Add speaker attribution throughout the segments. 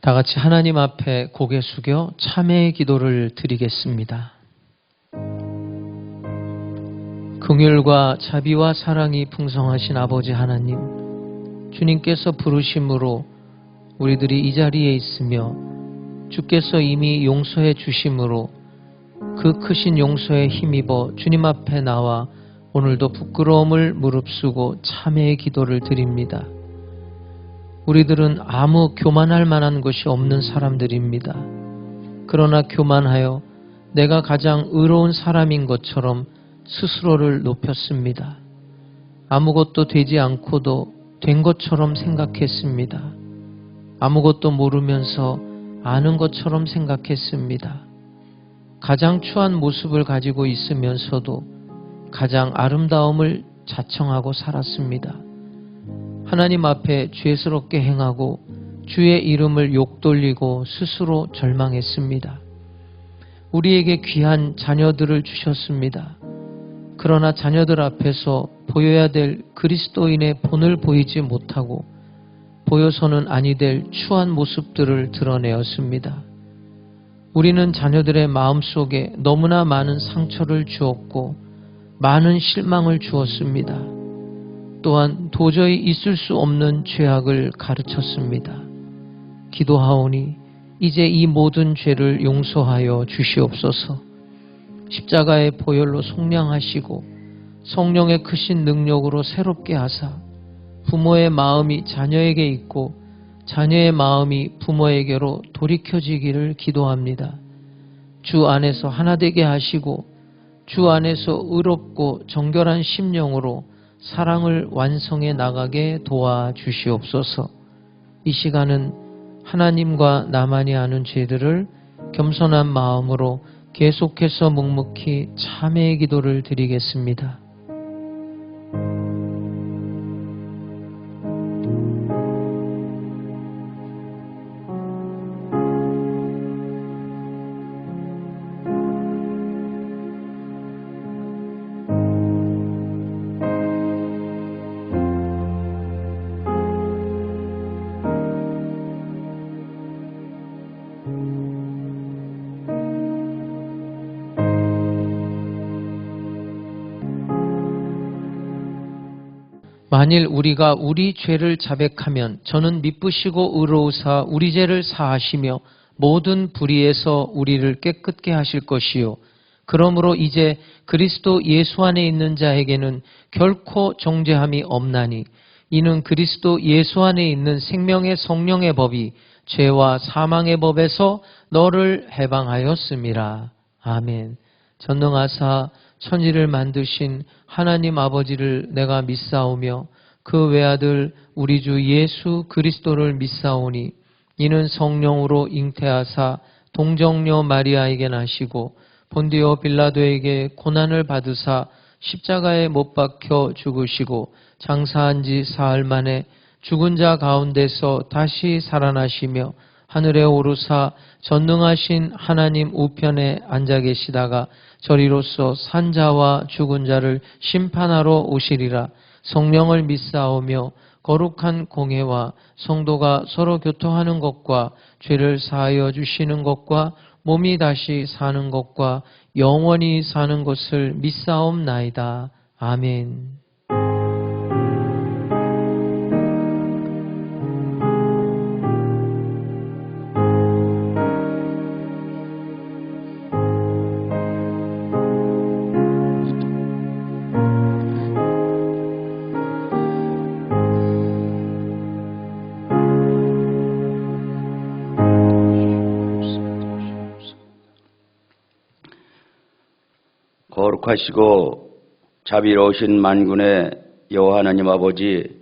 Speaker 1: 다 같이 하나님 앞에 고개 숙여 참회의 기도를 드리겠습니다. 긍휼과 자비와 사랑이 풍성하신 아버지 하나님, 주님께서 부르심으로 우리들이 이 자리에 있으며 주께서 이미 용서해 주심으로 그 크신 용서에 힘입어 주님 앞에 나와 오늘도 부끄러움을 무릅쓰고 참회의 기도를 드립니다. 우리들은 아무 교만할 만한 것이 없는 사람들입니다. 그러나 교만하여 내가 가장 의로운 사람인 것처럼 스스로를 높였습니다. 아무것도 되지 않고도 된 것처럼 생각했습니다. 아무것도 모르면서 아는 것처럼 생각했습니다. 가장 추한 모습을 가지고 있으면서도 가장 아름다움을 자청하고 살았습니다. 하나님 앞에 죄스럽게 행하고 주의 이름을 욕돌리고 스스로 절망했습니다. 우리에게 귀한 자녀들을 주셨습니다. 그러나 자녀들 앞에서 보여야 될 그리스도인의 본을 보이지 못하고 보여서는 아니 될 추한 모습들을 드러내었습니다. 우리는 자녀들의 마음속에 너무나 많은 상처를 주었고 많은 실망을 주었습니다. 또한 도저히 있을 수 없는 죄악을 가르쳤습니다. 기도하오니 이제 이 모든 죄를 용서하여 주시옵소서. 십자가의 보혈로 속량하시고 성령의 크신 능력으로 새롭게 하사 부모의 마음이 자녀에게 있고 자녀의 마음이 부모에게로 돌이켜지기를 기도합니다. 주 안에서 하나 되게 하시고 주 안에서 의롭고 정결한 심령으로 사랑을 완성해 나가게 도와주시옵소서. 이 시간은 하나님과 나만이 아는 죄들을 겸손한 마음으로 계속해서 묵묵히 참회의 기도를 드리겠습니다. 만일 우리가 우리 죄를 자백하면 저는 미쁘시고 의로우사 우리 죄를 사하시며 모든 불의에서 우리를 깨끗게 하실 것이요. 그러므로 이제 그리스도 예수 안에 있는 자에게는 결코 정죄함이 없나니 이는 그리스도 예수 안에 있는 생명의 성령의 법이 죄와 사망의 법에서 너를 해방하였음이라. 아멘. 전능하사 천지를 만드신 하나님 아버지를 내가 믿사오며 그 외아들 우리 주 예수 그리스도를 믿사오니 이는 성령으로 잉태하사 동정녀 마리아에게 나시고 본디오 빌라도에게 고난을 받으사 십자가에 못 박혀 죽으시고 장사한 지 사흘 만에 죽은 자 가운데서 다시 살아나시며 하늘에 오르사 전능하신 하나님 우편에 앉아 계시다가 저리로서 산자와 죽은 자를 심판하러 오시리라. 성령을 믿사오며 거룩한 공회와 성도가 서로 교통하는 것과 죄를 사하여 주시는 것과 몸이 다시 사는 것과 영원히 사는 것을 믿사옵나이다. 아멘.
Speaker 2: 거룩하시고 자비로우신 만군의 여호와 하나님 아버지,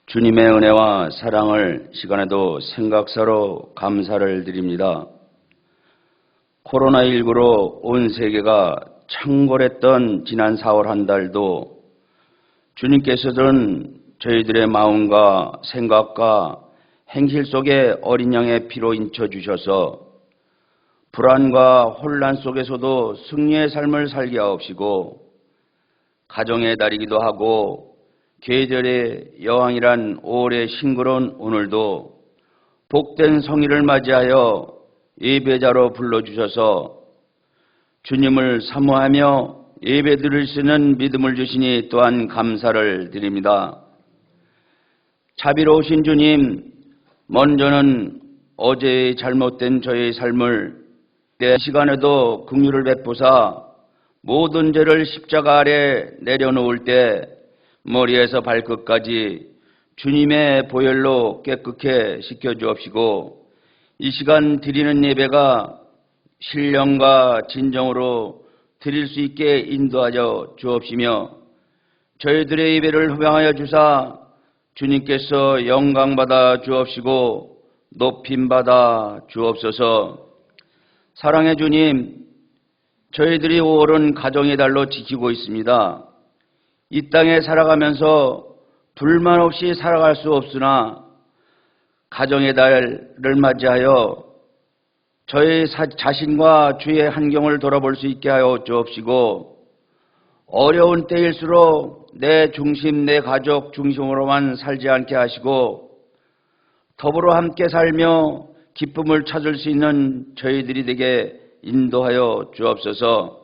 Speaker 2: 주님의 은혜와 사랑을 시간에도 생각사로 감사를 드립니다. 코로나19로 온 세계가 창궐했던 지난 4월 한 달도 주님께서는 저희들의 마음과 생각과 행실 속에 어린 양의 피로 인쳐주셔서 불안과 혼란 속에서도 승리의 삶을 살게 하옵시고, 가정의 달이기도 하고 계절의 여왕이란 5월의 싱그러운 오늘도 복된 성의를 맞이하여 예배자로 불러주셔서 주님을 사모하며 예배 드릴 수 있는 믿음을 주시니 또한 감사를 드립니다. 자비로우신 주님, 먼저는 어제의 잘못된 저의 삶을 내 시간에도 긍휼을 베푸사 모든 죄를 십자가 아래 내려놓을 때 머리에서 발끝까지 주님의 보혈로 깨끗게 씻겨주옵시고 이 시간 드리는 예배가 신령과 진정으로 드릴 수 있게 인도하여 주옵시며 저희들의 예배를 흠양하여 주사 주님께서 영광받아 주옵시고 높임받아 주옵소서. 사랑의 주님, 저희들이 5월은 가정의 달로 지키고 있습니다. 이 땅에 살아가면서 불만 없이 살아갈 수 없으나 가정의 달을 맞이하여 저희 자신과 주의 환경을 돌아볼 수 있게 하여 주옵시고 어려운 때일수록 내 중심, 내 가족 중심으로만 살지 않게 하시고 더불어 함께 살며 기쁨을 찾을 수 있는 저희들이 되게 인도하여 주옵소서.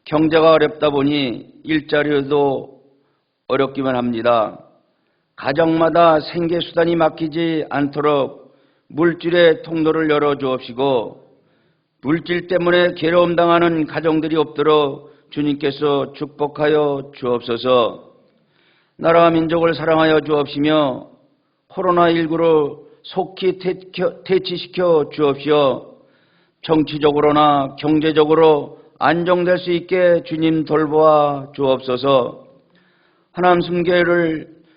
Speaker 2: 경제가 어렵다 보니 일자리도 어렵기만 합니다. 가정마다 생계수단이 막히지 않도록 물질의 통로를 열어 주옵시고 물질 때문에 괴로움 당하는 가정들이 없도록 주님께서 축복하여 주옵소서. 나라와 민족을 사랑하여 주옵시며 코로나19로 속히 퇴치시켜 주옵시어 정치적으로나 경제적으로 안정될 수 있게 주님 돌보아 주옵소서. 하나님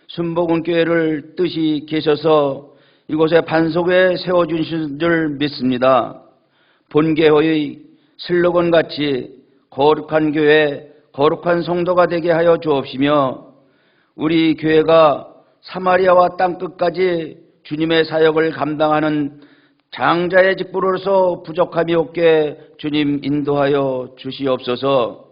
Speaker 2: 순복음교회를 뜻이 계셔서 이곳에 반석에 세워주신 줄 믿습니다. 본교회의 슬로건같이 거룩한 교회, 거룩한 성도가 되게 하여 주옵시며 우리 교회가 사마리아와 땅끝까지 주님의 사역을 감당하는 장자의 직분으로서 부족함이 없게 주님 인도하여 주시옵소서.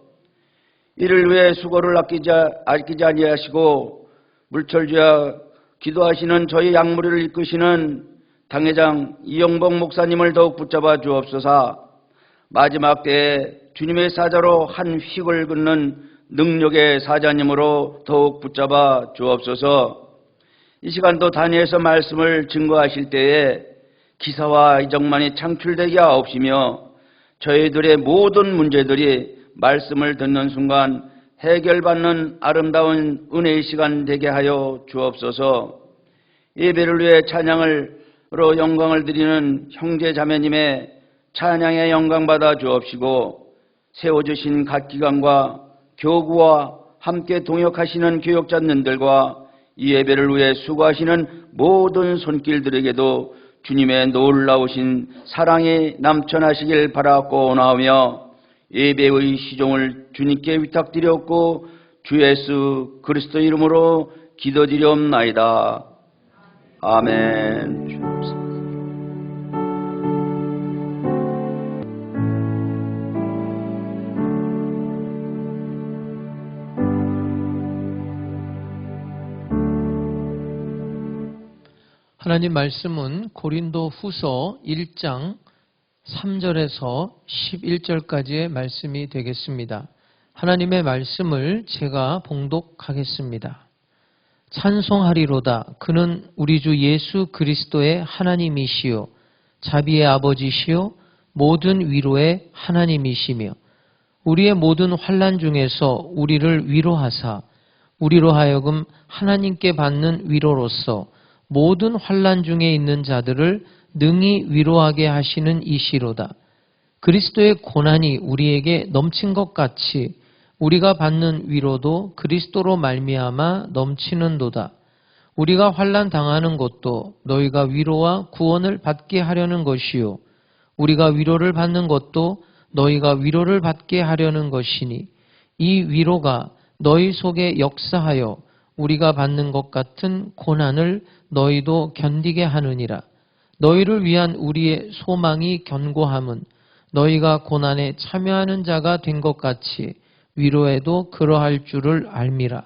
Speaker 2: 이를 위해 수고를 아끼지 아니하시고 물철주야 기도하시는 저희 양무리를 이끄시는 당회장 이영복 목사님을 더욱 붙잡아 주옵소서. 마지막 때에 주님의 사자로 한 휙을 긋는 능력의 사자님으로 더욱 붙잡아 주옵소서. 이 시간도 다니엘서 말씀을 증거하실 때에 기사와 이적만이 창출되게 하옵시며 저희들의 모든 문제들이 말씀을 듣는 순간 해결받는 아름다운 은혜의 시간 되게 하여 주옵소서. 예배를 위해 찬양으로 영광을 드리는 형제 자매님의 찬양의 영광 받아 주옵시고 세워주신 각 기관과 교구와 함께 동역하시는 교역자님들과 이 예배를 위해 수고하시는 모든 손길들에게도 주님의 놀라우신 사랑이 남천하시길 바라고 나오며 예배의 시종을 주님께 위탁드렸고 주 예수 그리스도 이름으로 기도드리옵나이다. 아멘.
Speaker 1: 하나님 말씀은 고린도 후서 1장 3절에서 11절까지의 말씀이 되겠습니다. 하나님의 말씀을 제가 봉독하겠습니다. 찬송하리로다. 그는 우리 주 예수 그리스도의 하나님이시요 자비의 아버지시요 모든 위로의 하나님이시며 우리의 모든 환난 중에서 우리를 위로하사 우리로 하여금 하나님께 받는 위로로서 모든 환난 중에 있는 자들을 능히 위로하게 하시는 이시로다. 그리스도의 고난이 우리에게 넘친 것 같이 우리가 받는 위로도 그리스도로 말미암아 넘치는도다. 우리가 환난 당하는 것도 너희가 위로와 구원을 받게 하려는 것이요 우리가 위로를 받는 것도 너희가 위로를 받게 하려는 것이니 이 위로가 너희 속에 역사하여 우리가 받는 것 같은 고난을 너희도 견디게 하느니라. 너희를 위한 우리의 소망이 견고함은 너희가 고난에 참여하는 자가 된 것 같이 위로에도 그러할 줄을 알미라.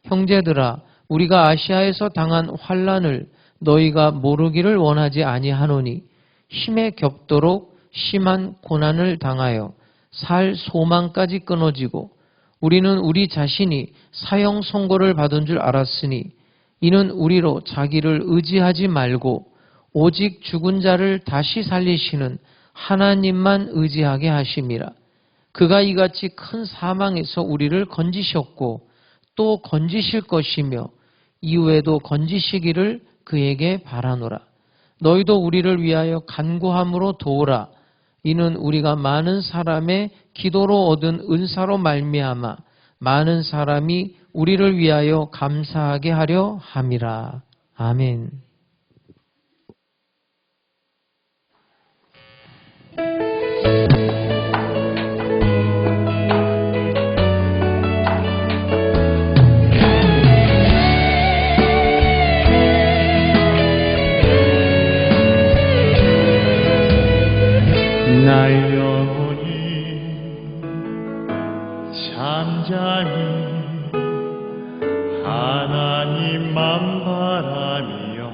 Speaker 1: 형제들아, 우리가 아시아에서 당한 환난을 너희가 모르기를 원하지 아니하노니 힘에 겹도록 심한 고난을 당하여 살 소망까지 끊어지고 우리는 우리 자신이 사형 선고를 받은 줄 알았으니 이는 우리로 자기를 의지하지 말고 오직 죽은 자를 다시 살리시는 하나님만 의지하게 하심이라. 그가 이같이 큰 사망에서 우리를 건지셨고 또 건지실 것이며 이후에도 건지시기를 그에게 바라노라. 너희도 우리를 위하여 간구함으로 도우라. 이는 우리가 많은 사람의 기도로 얻은 은사로 말미암아 많은 사람이 우리를 위하여 감사하게 하려 함이라. 아멘.
Speaker 3: 나의 영혼이 잠잠히 하나님만 바라며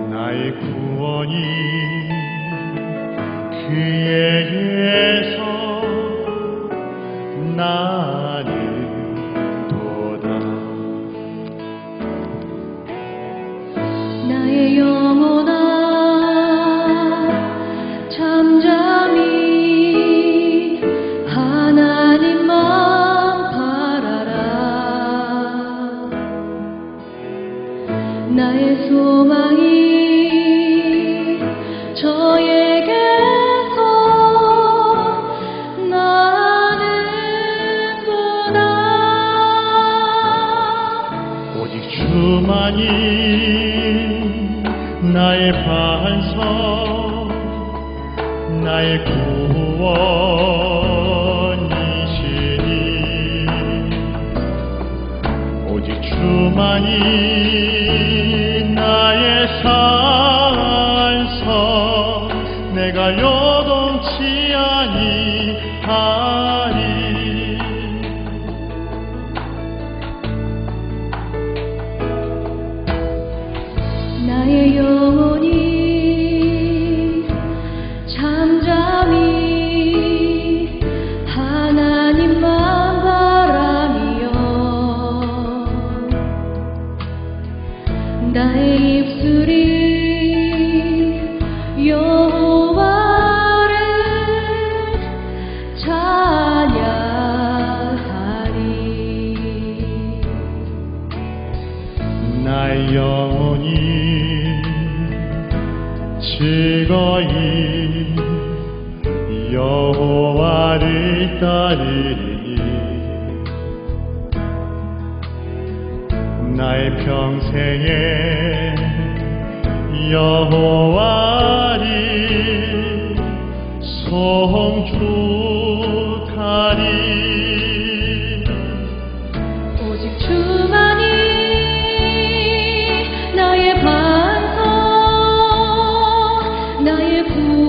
Speaker 3: 나의 구원이 그에게서 나는 도다.
Speaker 4: 나의 영혼아 잠잠히 하나님만 바라라. 나의 소망이 저에게서 나는구나.
Speaker 3: 오직 주만이 나의 반석, 나의 구원이시니 오직 주만이 나의 산석, 내가 요동치 아니하리.
Speaker 4: 나의 영혼이 잠잠히 하나님만 바라며 나의 입술이 여호와를 찬양하리.
Speaker 3: 나의 영혼이 즐거이 여호와를 따르리니 나의 평생에 여호와를 송축하리.
Speaker 4: 오직 주만이 나의 반석, 나의 구원이시니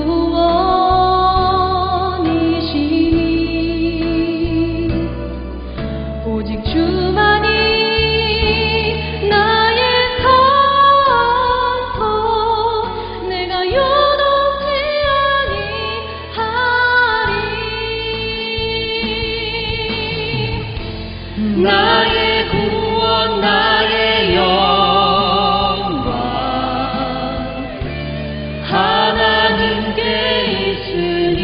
Speaker 4: 오직 주만이 나의 산석, 내가 요동치 아니하리. 나의 구원 나의 영광 하나님께 있으니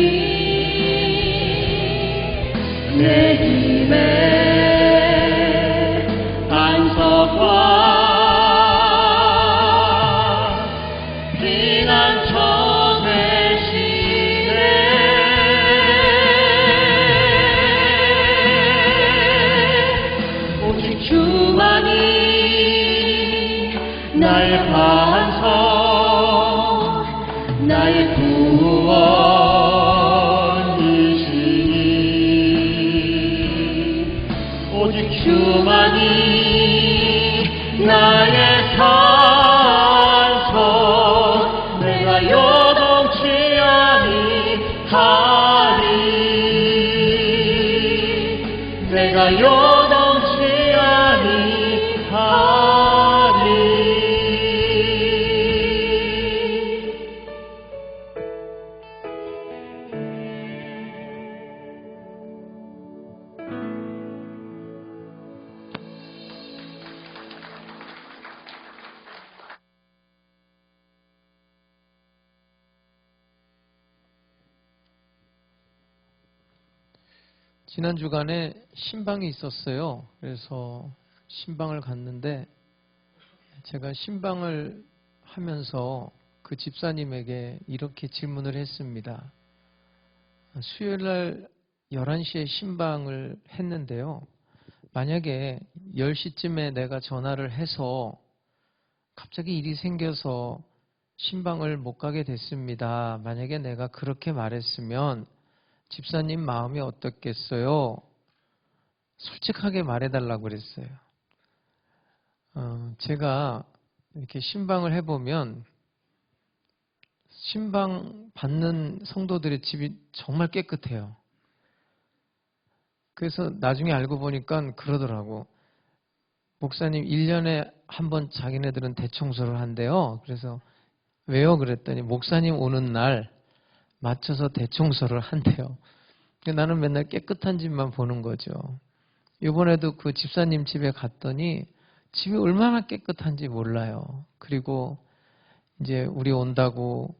Speaker 4: 내 힘의 반석과 피난처 되시네. 오직 주만이 나의 반석, 나의 구원이시니 오직 주만이 나의 산석, 내가 요동치 아니하리. 내가 요동치 아니하리.
Speaker 1: 지난 주간에 신방이 있었어요. 그래서 신방을 갔는데 제가 신방을 하면서 그 집사님에게 이렇게 질문을 했습니다. 수요일 날 11시에 신방을 했는데요. 만약에 10시쯤에 내가 전화를 해서 갑자기 일이 생겨서 신방을 못 가게 됐습니다. 만약에 내가 그렇게 말했으면 집사님 마음이 어떻겠어요? 솔직하게 말해달라고 그랬어요. 제가 이렇게 신방을 해보면 신방 받는 성도들의 집이 정말 깨끗해요. 그래서 나중에 알고 보니까 그러더라고. 목사님 1년에 한 번 자기네들은 대청소를 한대요. 그래서 왜요? 그랬더니 목사님 오는 날 맞춰서 대청소를 한대요. 나는 맨날 깨끗한 집만 보는 거죠. 이번에도 그 집사님 집에 갔더니 집이 얼마나 깨끗한지 몰라요. 그리고 이제 우리 온다고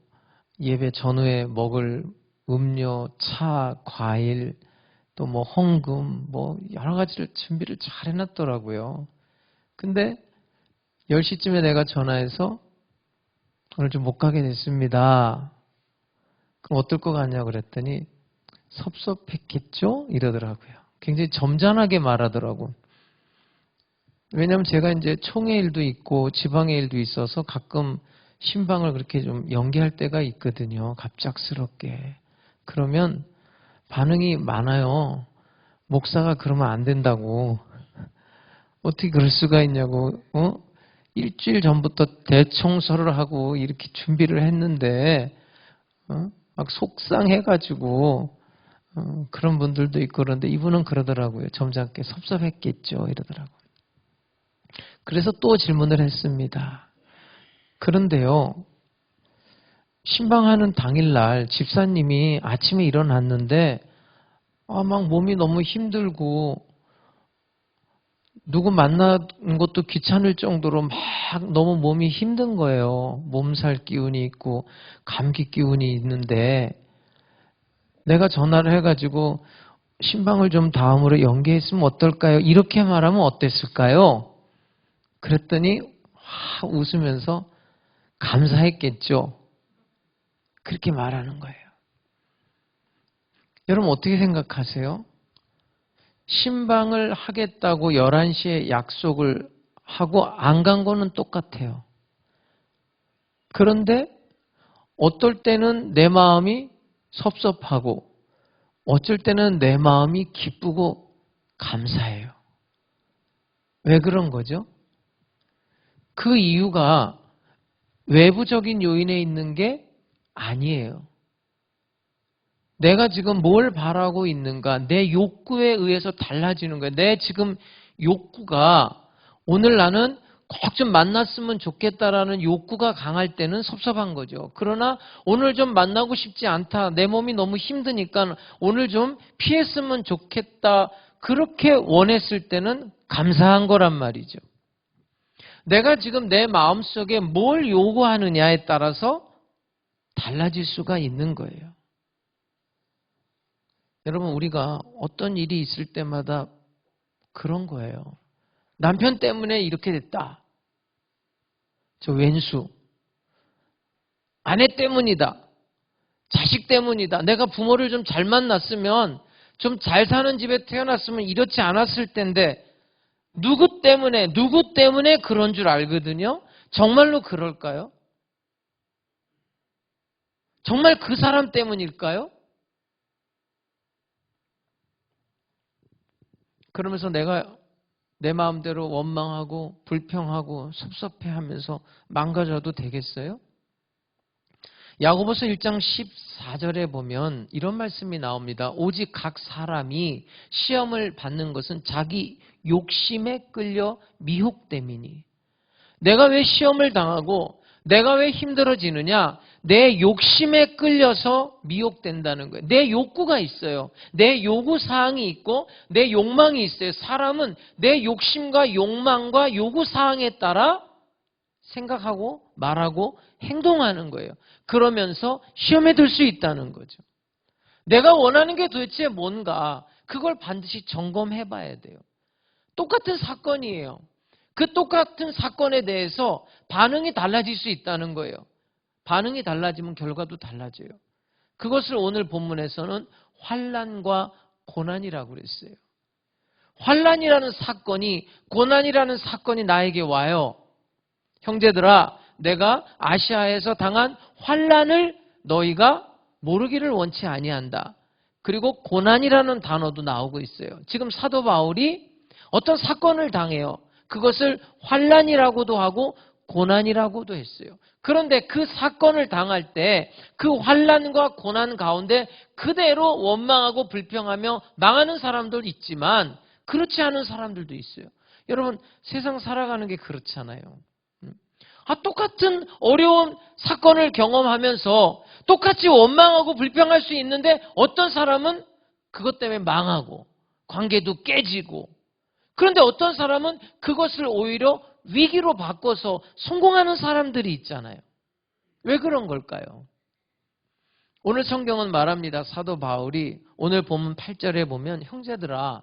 Speaker 1: 예배 전후에 먹을 음료, 차, 과일, 또 뭐 헌금, 뭐 여러 가지를 준비를 잘 해놨더라고요. 근데 10시쯤에 내가 전화해서 오늘 좀 못 가게 됐습니다. 그럼 어떨 것 같냐고 그랬더니 섭섭했겠죠? 이러더라고요. 굉장히 점잖하게 말하더라고. 왜냐하면 제가 이제 총회 일도 있고 지방의 일도 있어서 가끔 신방을 그렇게 좀 연기할 때가 있거든요. 갑작스럽게. 그러면 반응이 많아요. 목사가 그러면 안 된다고. 어떻게 그럴 수가 있냐고. 일주일 전부터 대청소를 하고 이렇게 준비를 했는데 막 속상해가지고 그런 분들도 있고 그런데 이분은 그러더라고요. 점잖게 섭섭했겠죠. 이러더라고요. 그래서 또 질문을 했습니다. 그런데요. 신방하는 당일날 집사님이 아침에 일어났는데 막 몸이 너무 힘들고 누구 만나는 것도 귀찮을 정도로 막 너무 몸이 힘든 거예요. 몸살 기운이 있고 감기 기운이 있는데 내가 전화를 해가지고 신방을 좀 다음으로 연기했으면 어떨까요? 이렇게 말하면 어땠을까요? 그랬더니 웃으면서 감사했겠죠. 그렇게 말하는 거예요. 여러분 어떻게 생각하세요? 신방을 하겠다고 11시에 약속을 하고 안 간 거는 똑같아요. 그런데 어떨 때는 내 마음이 섭섭하고 어쩔 때는 내 마음이 기쁘고 감사해요. 왜 그런 거죠? 그 이유가 외부적인 요인에 있는 게 아니에요. 내가 지금 뭘 바라고 있는가? 내 욕구에 의해서 달라지는 거예요. 내 지금 욕구가 오늘 나는 꼭 좀 만났으면 좋겠다라는 욕구가 강할 때는 섭섭한 거죠. 그러나 오늘 좀 만나고 싶지 않다. 내 몸이 너무 힘드니까 오늘 좀 피했으면 좋겠다. 그렇게 원했을 때는 감사한 거란 말이죠. 내가 지금 내 마음속에 뭘 요구하느냐에 따라서 달라질 수가 있는 거예요. 여러분 우리가 어떤 일이 있을 때마다 그런 거예요. 남편 때문에 이렇게 됐다. 저 왼수. 아내 때문이다. 자식 때문이다. 내가 부모를 좀 잘 만났으면 좀 잘 사는 집에 태어났으면 이렇지 않았을 텐데 누구 때문에 그런 줄 알거든요. 정말로 그럴까요? 정말 그 사람 때문일까요? 그러면서 내가 내 마음대로 원망하고 불평하고 섭섭해하면서 망가져도 되겠어요? 야고보서 1장 14절에 보면 이런 말씀이 나옵니다. 오직 각 사람이 시험을 받는 것은 자기 욕심에 끌려 미혹됨이니. 내가 왜 시험을 당하고 내가 왜 힘들어지느냐? 내 욕심에 끌려서 미혹된다는 거예요. 내 욕구가 있어요. 내 요구사항이 있고 내 욕망이 있어요. 사람은 내 욕심과 욕망과 요구사항에 따라 생각하고 말하고 행동하는 거예요. 그러면서 시험에 들 수 있다는 거죠. 내가 원하는 게 도대체 뭔가? 그걸 반드시 점검해 봐야 돼요. 똑같은 사건이에요. 그 똑같은 사건에 대해서 반응이 달라질 수 있다는 거예요. 반응이 달라지면 결과도 달라져요. 그것을 오늘 본문에서는 환난과 고난이라고 그랬어요. 환난이라는 사건이, 고난이라는 사건이 나에게 와요. 형제들아, 내가 아시아에서 당한 환난을 너희가 모르기를 원치 아니한다. 그리고 고난이라는 단어도 나오고 있어요. 지금 사도 바울이 어떤 사건을 당해요. 그것을 환난이라고도 하고 고난이라고도 했어요. 그런데 그 사건을 당할 때 그 환난과 고난 가운데 그대로 원망하고 불평하며 망하는 사람도 있지만 그렇지 않은 사람들도 있어요. 여러분, 세상 살아가는 게 그렇잖아요. 똑같은 어려운 사건을 경험하면서 똑같이 원망하고 불평할 수 있는데 어떤 사람은 그것 때문에 망하고 관계도 깨지고, 그런데 어떤 사람은 그것을 오히려 위기로 바꿔서 성공하는 사람들이 있잖아요. 왜 그런 걸까요? 오늘 성경은 말합니다. 사도 바울이 오늘 본문 8절에 보면 형제들아,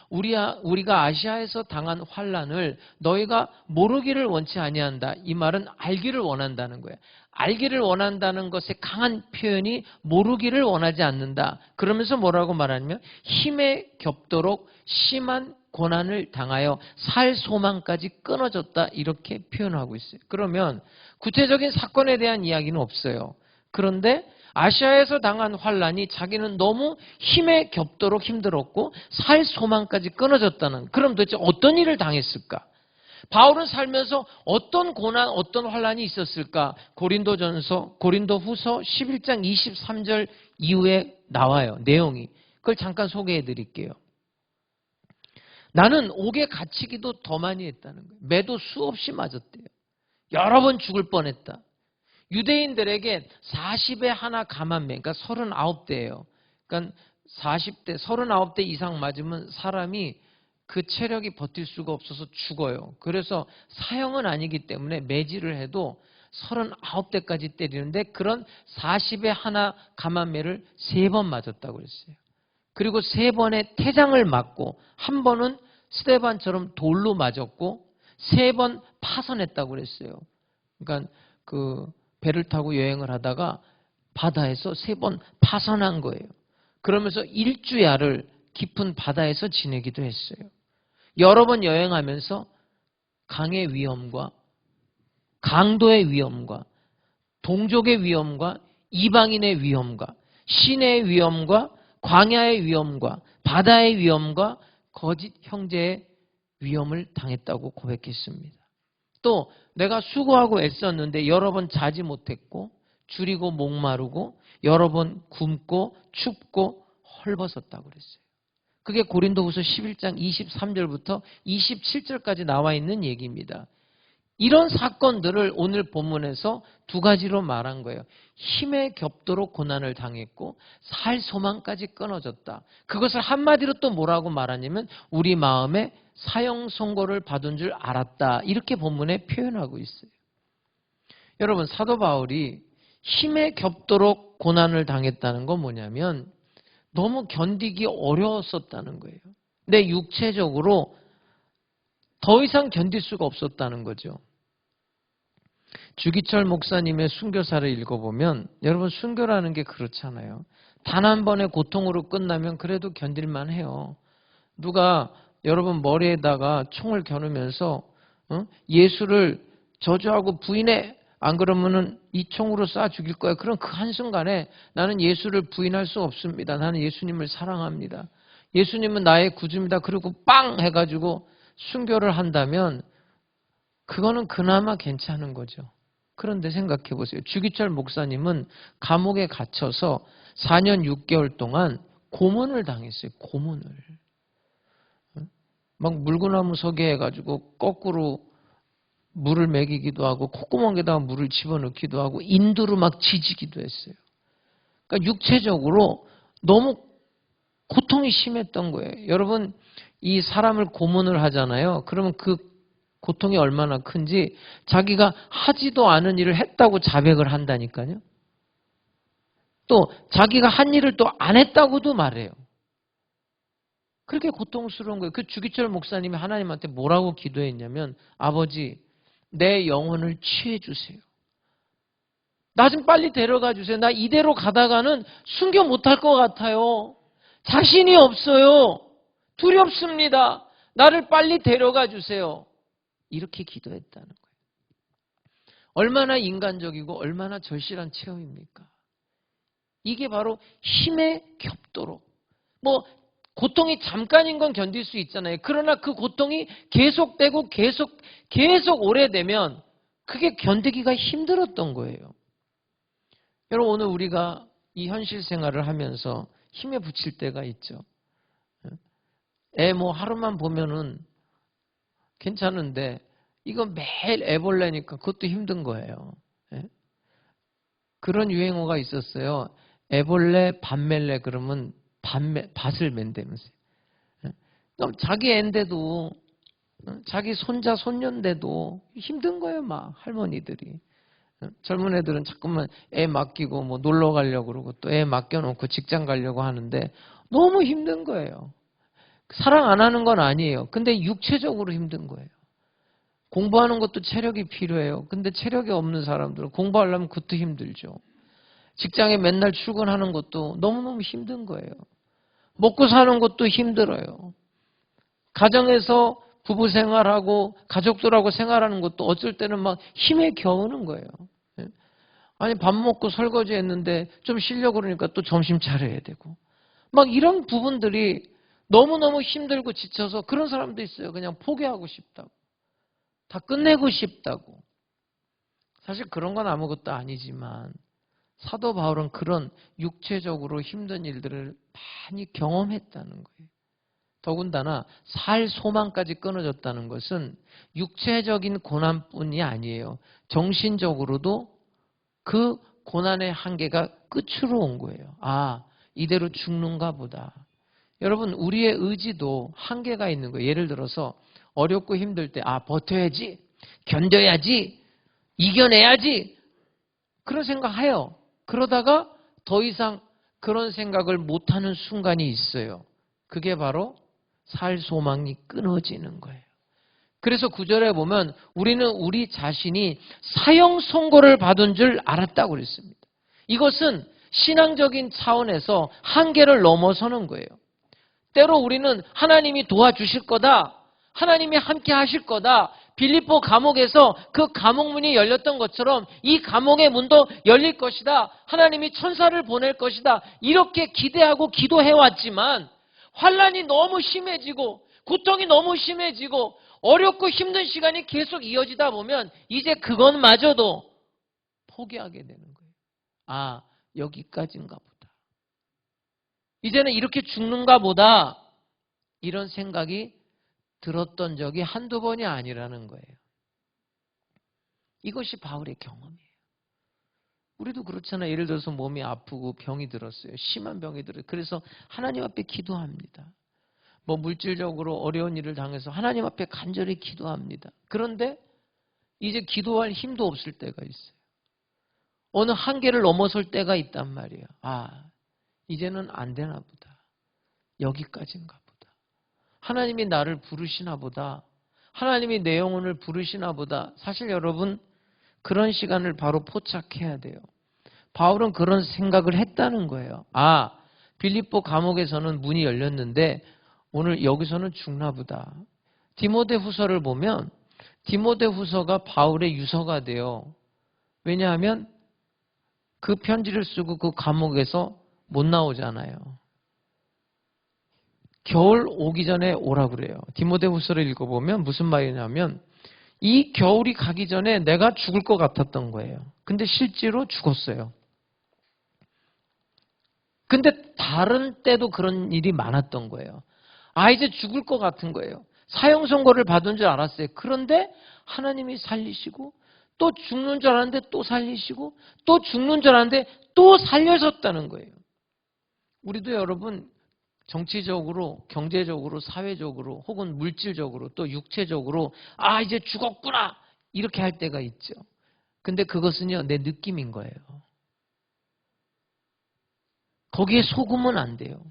Speaker 1: 우리가 아시아에서 당한 환난을 너희가 모르기를 원치 아니한다. 이 말은 알기를 원한다는 거예요. 알기를 원한다는 것의 강한 표현이 모르기를 원하지 않는다. 그러면서 뭐라고 말하냐면 힘에 겹도록 심한 고난을 당하여 살 소망까지 끊어졌다. 이렇게 표현하고 있어요. 그러면 구체적인 사건에 대한 이야기는 없어요. 그런데 아시아에서 당한 환난이 자기는 너무 힘에 겹도록 힘들었고 살 소망까지 끊어졌다는, 그럼 도대체 어떤 일을 당했을까? 바울은 살면서 어떤 고난, 어떤 환난이 있었을까? 고린도후서 11장 23절 이후에 나와요. 내용이. 그걸 잠깐 소개해 드릴게요. 나는 옥에 갇히기도 더 많이 했다는 거예요. 매도 수없이 맞았대요. 여러 번 죽을 뻔했다. 유대인들에게 40에 하나 감한매, 그러니까 39대예요. 그러니까 40대, 39대 이상 맞으면 사람이 그 체력이 버틸 수가 없어서 죽어요. 그래서 사형은 아니기 때문에 매질을 해도 39대까지 때리는데 그런 40에 하나 감한매를 3번 맞았다고 그랬어요. 그리고 3번의 태장을 맞고, 한 번은 스데반처럼 돌로 맞았고 3번 파선했다고 그랬어요. 그러니까 그 배를 타고 여행을 하다가 바다에서 3번 파선한 거예요. 그러면서 일주야를 깊은 바다에서 지내기도 했어요. 여러 번 여행하면서 강의 위험과 강도의 위험과 동족의 위험과 이방인의 위험과 시내의 위험과 광야의 위험과 바다의 위험과 거짓 형제의 위험을 당했다고 고백했습니다. 또 내가 수고하고 애썼는데 여러 번 자지 못했고 줄이고 목마르고 여러 번 굶고 춥고 헐벗었다고 그랬어요. 그게 고린도후서 11장 23절부터 27절까지 나와 있는 얘기입니다. 이런 사건들을 오늘 본문에서 2가지로 말한 거예요. 힘에 겹도록 고난을 당했고 살 소망까지 끊어졌다. 그것을 한마디로 또 뭐라고 말하냐면 우리 마음에 사형 선고를 받은 줄 알았다. 이렇게 본문에 표현하고 있어요. 여러분, 사도 바울이 힘에 겹도록 고난을 당했다는 건 뭐냐면 너무 견디기 어려웠었다는 거예요. 내 육체적으로 더 이상 견딜 수가 없었다는 거죠. 주기철 목사님의 순교사를 읽어보면 여러분, 순교라는 게 그렇잖아요. 단 한 번의 고통으로 끝나면 그래도 견딜만 해요. 누가 여러분 머리에다가 총을 겨누면서 예수를 저주하고 부인해, 안 그러면은 이 총으로 쏴 죽일 거야. 그럼 그 한순간에 나는 예수를 부인할 수 없습니다. 나는 예수님을 사랑합니다. 예수님은 나의 구주입니다. 그리고 빵 해가지고 순교를 한다면 그거는 그나마 괜찮은 거죠. 그런데 생각해 보세요. 주기철 목사님은 감옥에 갇혀서 4년 6개월 동안 고문을 당했어요. 고문을. 막 물구나무 서게 해가지고 거꾸로 물을 먹이기도 하고 콧구멍에다가 물을 집어넣기도 하고 인두로 막 지지기도 했어요. 그러니까 육체적으로 너무 고통이 심했던 거예요. 여러분, 이 사람을 고문을 하잖아요. 그러면 그 고통이 얼마나 큰지 자기가 하지도 않은 일을 했다고 자백을 한다니까요. 또 자기가 한 일을 또 안 했다고도 말해요. 그렇게 고통스러운 거예요. 그 주기철 목사님이 하나님한테 뭐라고 기도했냐면 아버지 내 영혼을 취해 주세요. 나 좀 빨리 데려가 주세요. 나 이대로 가다가는 순교 못할 것 같아요. 자신이 없어요. 두렵습니다. 나를 빨리 데려가 주세요. 이렇게 기도했다는 거예요. 얼마나 인간적이고 얼마나 절실한 체험입니까? 이게 바로 힘에 겹도록 고통이 잠깐인 건 견딜 수 있잖아요. 그러나 그 고통이 계속되고 계속 오래되면 그게 견디기가 힘들었던 거예요. 여러분 오늘 우리가 이 현실 생활을 하면서 힘에 부칠 때가 있죠. 애 하루만 보면은 괜찮은데 이거 매일 애 볼래니까 그것도 힘든 거예요. 그런 유행어가 있었어요. 애 볼래 밥 맬래 그러면 밭을 맨다면서요. 그럼 자기 애인데도 자기 손자 손녀인데도 힘든 거예요. 막 할머니들이. 젊은 애들은 자꾸만 애 맡기고 놀러 가려고 그러고 또 애 맡겨놓고 직장 가려고 하는데 너무 힘든 거예요. 사랑 안 하는 건 아니에요. 근데 육체적으로 힘든 거예요. 공부하는 것도 체력이 필요해요. 근데 체력이 없는 사람들은 공부하려면 그것도 힘들죠. 직장에 맨날 출근하는 것도 너무너무 힘든 거예요. 먹고 사는 것도 힘들어요. 가정에서 부부 생활하고 가족들하고 생활하는 것도 어쩔 때는 막 힘에 겨우는 거예요. 아니 밥 먹고 설거지 했는데 좀 쉬려고 그러니까 또 점심 차려야 되고 막 이런 부분들이 너무너무 힘들고 지쳐서 그런 사람도 있어요. 그냥 포기하고 싶다고. 다 끝내고 싶다고. 사실 그런 건 아무것도 아니지만 사도 바울은 그런 육체적으로 힘든 일들을 많이 경험했다는 거예요. 더군다나 살 소망까지 끊어졌다는 것은 육체적인 고난뿐이 아니에요. 정신적으로도 그 고난의 한계가 끝으로 온 거예요. 아, 이대로 죽는가 보다. 여러분, 우리의 의지도 한계가 있는 거예요. 예를 들어서 어렵고 힘들 때 버텨야지, 견뎌야지, 이겨내야지 그런 생각해요. 그러다가 더 이상 그런 생각을 못하는 순간이 있어요. 그게 바로 살 소망이 끊어지는 거예요. 그래서 9절에 보면 우리는 우리 자신이 사형 선고를 받은 줄 알았다고 그랬습니다. 이것은 신앙적인 차원에서 한계를 넘어서는 거예요. 때로 우리는 하나님이 도와주실 거다. 하나님이 함께 하실 거다. 빌립보 감옥에서 그 감옥문이 열렸던 것처럼 이 감옥의 문도 열릴 것이다. 하나님이 천사를 보낼 것이다. 이렇게 기대하고 기도해왔지만 환난이 너무 심해지고 고통이 너무 심해지고 어렵고 힘든 시간이 계속 이어지다 보면 이제 그것마저도 포기하게 되는 거예요. 여기까지인가 보다. 이제는 이렇게 죽는가 보다. 이런 생각이 들었던 적이 한두 번이 아니라는 거예요. 이것이 바울의 경험이에요. 우리도 그렇잖아요. 예를 들어서 몸이 아프고 병이 들었어요. 심한 병이 들어요. 그래서 하나님 앞에 기도합니다. 물질적으로 어려운 일을 당해서 하나님 앞에 간절히 기도합니다. 그런데 이제 기도할 힘도 없을 때가 있어요. 어느 한계를 넘어설 때가 있단 말이에요. 이제는 안 되나 보다. 여기까지인가 보다. 하나님이 나를 부르시나 보다. 하나님이 내 영혼을 부르시나 보다. 사실 여러분 그런 시간을 바로 포착해야 돼요. 바울은 그런 생각을 했다는 거예요. 빌립보 감옥에서는 문이 열렸는데 오늘 여기서는 죽나 보다. 디모데 후서를 보면 디모데 후서가 바울의 유서가 돼요. 왜냐하면 그 편지를 쓰고 그 감옥에서 못 나오잖아요. 겨울 오기 전에 오라 그래요. 디모데 후서를 읽어보면 무슨 말이냐면 이 겨울이 가기 전에 내가 죽을 것 같았던 거예요. 근데 실제로 죽었어요. 근데 다른 때도 그런 일이 많았던 거예요. 이제 죽을 것 같은 거예요. 사형 선고를 받은 줄 알았어요. 그런데 하나님이 살리시고 또 죽는 줄 알았는데 또 살리시고 또 죽는 줄 알았는데 또 살려줬다는 거예요. 우리도 여러분 정치적으로, 경제적으로, 사회적으로 혹은 물질적으로 또 육체적으로 이제 죽었구나 이렇게 할 때가 있죠. 근데 그것은요 내 느낌인 거예요. 거기에 속으면 안 돼요.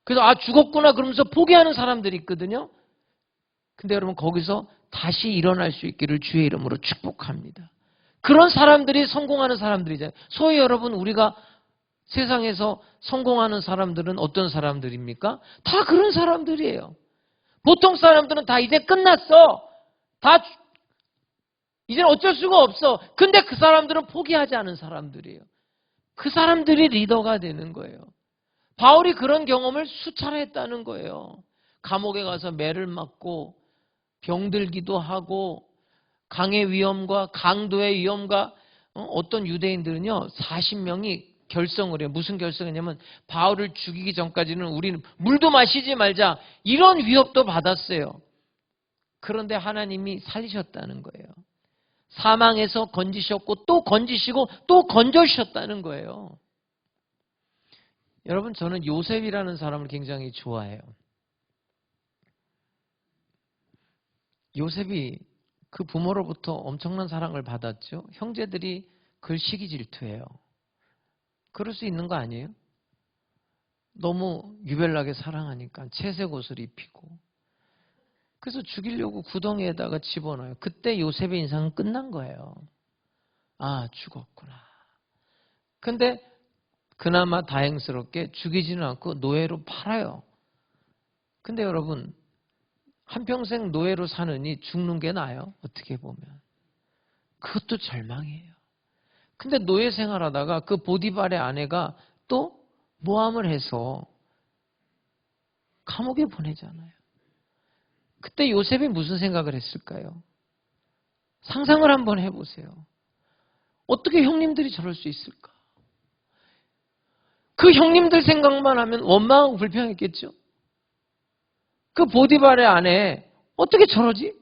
Speaker 1: 그래서 아 죽었구나 그러면서 포기하는 사람들이 있거든요. 근데 여러분 거기서 다시 일어날 수 있기를 주의 이름으로 축복합니다. 그런 사람들이 성공하는 사람들이잖아요. 소위 여러분 우리가 세상에서 성공하는 사람들은 어떤 사람들입니까? 다 그런 사람들이에요. 보통 사람들은 다 이제 끝났어. 다 이제는 어쩔 수가 없어. 근데 그 사람들은 포기하지 않은 사람들이에요. 그 사람들이 리더가 되는 거예요. 바울이 그런 경험을 수차례 했다는 거예요. 감옥에 가서 매를 맞고 병들기도 하고 강의 위험과 강도의 위험과 어떤 유대인들은요 40명이 결성을 해요. 무슨 결성했냐면 바울을 죽이기 전까지는 우리는 물도 마시지 말자 이런 위협도 받았어요. 그런데 하나님이 살리셨다는 거예요. 사망에서 건지셨고 또 건지시고 또 건져주셨다는 거예요. 여러분 저는 요셉이라는 사람을 굉장히 좋아해요. 요셉이 그 부모로부터 엄청난 사랑을 받았죠. 형제들이 그를 시기 질투해요. 그럴 수 있는 거 아니에요? 너무 유별나게 사랑하니까 채색 옷을 입히고 그래서 죽이려고 구덩이에다가 집어넣어요. 그때 요셉의 인생은 끝난 거예요. 아 죽었구나. 근데 그나마 다행스럽게 죽이지는 않고 노예로 팔아요. 근데 여러분 한평생 노예로 사느니 죽는 게 나아요. 어떻게 보면. 그것도 절망이에요. 근데 노예 생활하다가 그 보디발의 아내가 또 모함을 해서 감옥에 보내잖아요. 그때 요셉이 무슨 생각을 했을까요? 상상을 한번 해보세요. 어떻게 형님들이 저럴 수 있을까? 그 형님들 생각만 하면 원망하고 불평했겠죠? 그 보디발의 아내 어떻게 저러지?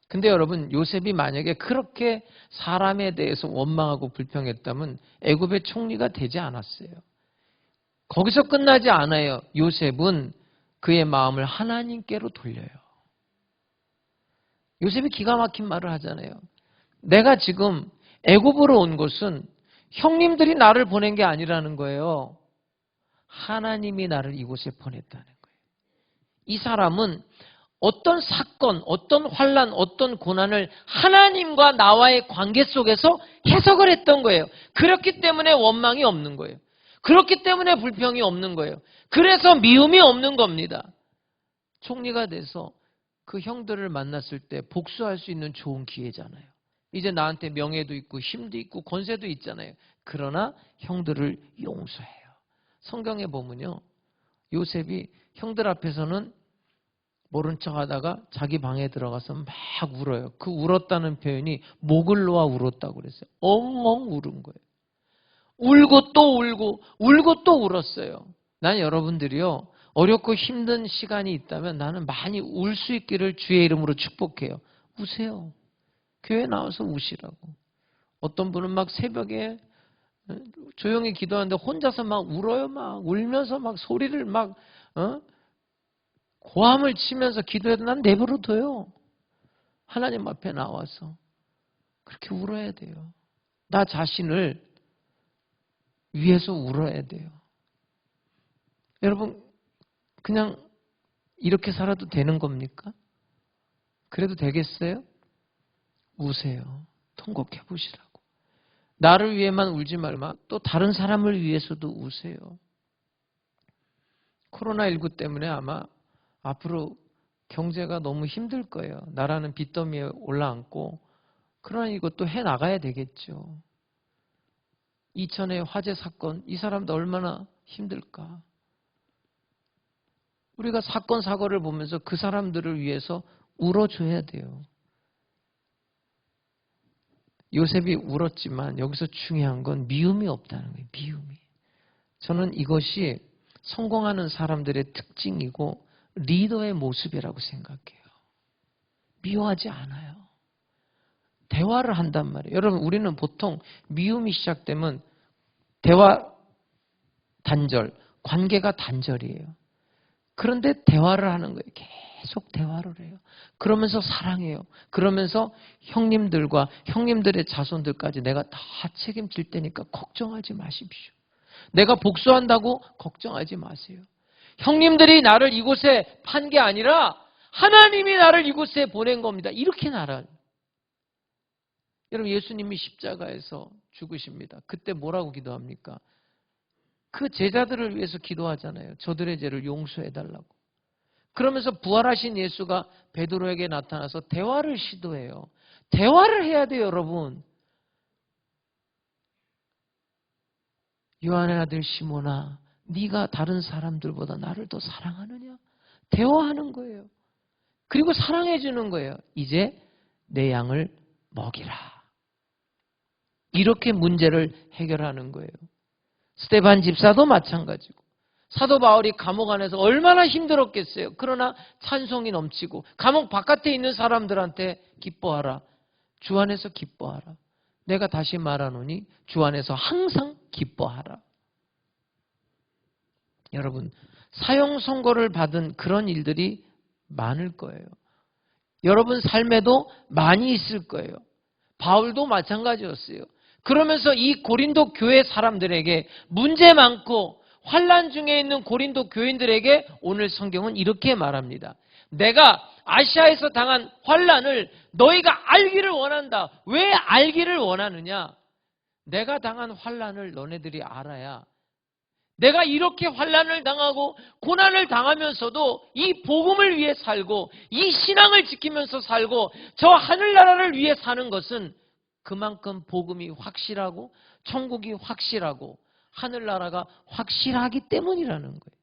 Speaker 1: 근데 여러분 요셉이 만약에 그렇게 사람에 대해서 원망하고 불평했다면 애굽의 총리가 되지 않았어요. 거기서 끝나지 않아요. 요셉은 그의 마음을 하나님께로 돌려요. 요셉이 기가 막힌 말을 하잖아요. 내가 지금 애굽으로 온 것은 형님들이 나를 보낸 게 아니라는 거예요. 하나님이 나를 이곳에 보냈다는 거예요. 이 사람은 어떤 사건, 어떤 환난, 어떤 고난을 하나님과 나와의 관계 속에서 해석을 했던 거예요. 그렇기 때문에 원망이 없는 거예요. 그렇기 때문에 불평이 없는 거예요. 그래서 미움이 없는 겁니다. 총리가 돼서 그 형들을 만났을 때 복수할 수 있는 좋은 기회잖아요. 이제 나한테 명예도 있고 힘도 있고 권세도 있잖아요. 그러나 형들을 용서해요. 성경에 보면요. 요셉이 형들 앞에서는 모른 척 하다가 자기 방에 들어가서 막 울어요. 그 울었다는 표현이 목을 놓아 울었다고 그랬어요. 엉엉 울은 거예요. 울고 또 울고 울고 또 울었어요. 난 여러분들이요. 어렵고 힘든 시간이 있다면 나는 많이 울 수 있기를 주의 이름으로 축복해요. 우세요. 교회 나와서 우시라고. 어떤 분은 막 새벽에 조용히 기도하는데 혼자서 막 울어요. 막 울면서 막 소리를 막 고함을 치면서 기도해도 난 내버려둬요. 하나님 앞에 나와서 그렇게 울어야 돼요. 나 자신을 위해서 울어야 돼요. 여러분 그냥 이렇게 살아도 되는 겁니까? 그래도 되겠어요? 우세요. 통곡해 보시라고. 나를 위해만 울지 말고 또 다른 사람을 위해서도 우세요. 코로나19 때문에 아마 앞으로 경제가 너무 힘들 거예요. 나라는 빚더미에 올라앉고 그러나 이것도 해나가야 되겠죠. 이천의 화재 사건, 이 사람도 얼마나 힘들까. 우리가 사건 사고를 보면서 그 사람들을 위해서 울어줘야 돼요. 요셉이 울었지만 여기서 중요한 건 미움이 없다는 거예요. 미움이. 저는 이것이 성공하는 사람들의 특징이고 리더의 모습이라고 생각해요. 미워하지 않아요. 대화를 한단 말이에요. 여러분 우리는 보통 미움이 시작되면 대화 단절, 관계가 단절이에요. 그런데 대화를 하는 거예요. 계속 대화를 해요. 그러면서 사랑해요. 그러면서 형님들과 형님들의 자손들까지 내가 다 책임질 테니까 걱정하지 마십시오. 내가 복수한다고 걱정하지 마세요. 형님들이 나를 이곳에 판 게 아니라 하나님이 나를 이곳에 보낸 겁니다. 이렇게 나를. 여러분, 예수님이 십자가에서 죽으십니다. 그때 뭐라고 기도합니까? 그 제자들을 위해서 기도하잖아요. 저들의 죄를 용서해달라고. 그러면서 부활하신 예수가 베드로에게 나타나서 대화를 시도해요. 대화를 해야 돼요, 여러분. 요한의 아들 시몬아, 네가 다른 사람들보다 나를 더 사랑하느냐? 대화하는 거예요. 그리고 사랑해 주는 거예요. 이제 내 양을 먹이라. 이렇게 문제를 해결하는 거예요. 스데반 집사도 마찬가지고, 사도 바울이 감옥 안에서 얼마나 힘들었겠어요. 그러나 찬송이 넘치고, 감옥 바깥에 있는 사람들한테 기뻐하라. 주 안에서 기뻐하라. 내가 다시 말하노니 주 안에서 항상 기뻐하라. 여러분, 사형 선고를 받은 그런 일들이 많을 거예요. 여러분 삶에도 많이 있을 거예요. 바울도 마찬가지였어요. 그러면서 이 고린도 교회 사람들에게, 문제 많고 환난 중에 있는 고린도 교인들에게 오늘 성경은 이렇게 말합니다. 내가 아시아에서 당한 환난을 너희가 알기를 원한다. 왜 알기를 원하느냐? 내가 당한 환난을 너네들이 알아야, 내가 이렇게 환난을 당하고 고난을 당하면서도 이 복음을 위해 살고 이 신앙을 지키면서 살고 저 하늘나라를 위해 사는 것은 그만큼 복음이 확실하고 천국이 확실하고 하늘나라가 확실하기 때문이라는 거예요.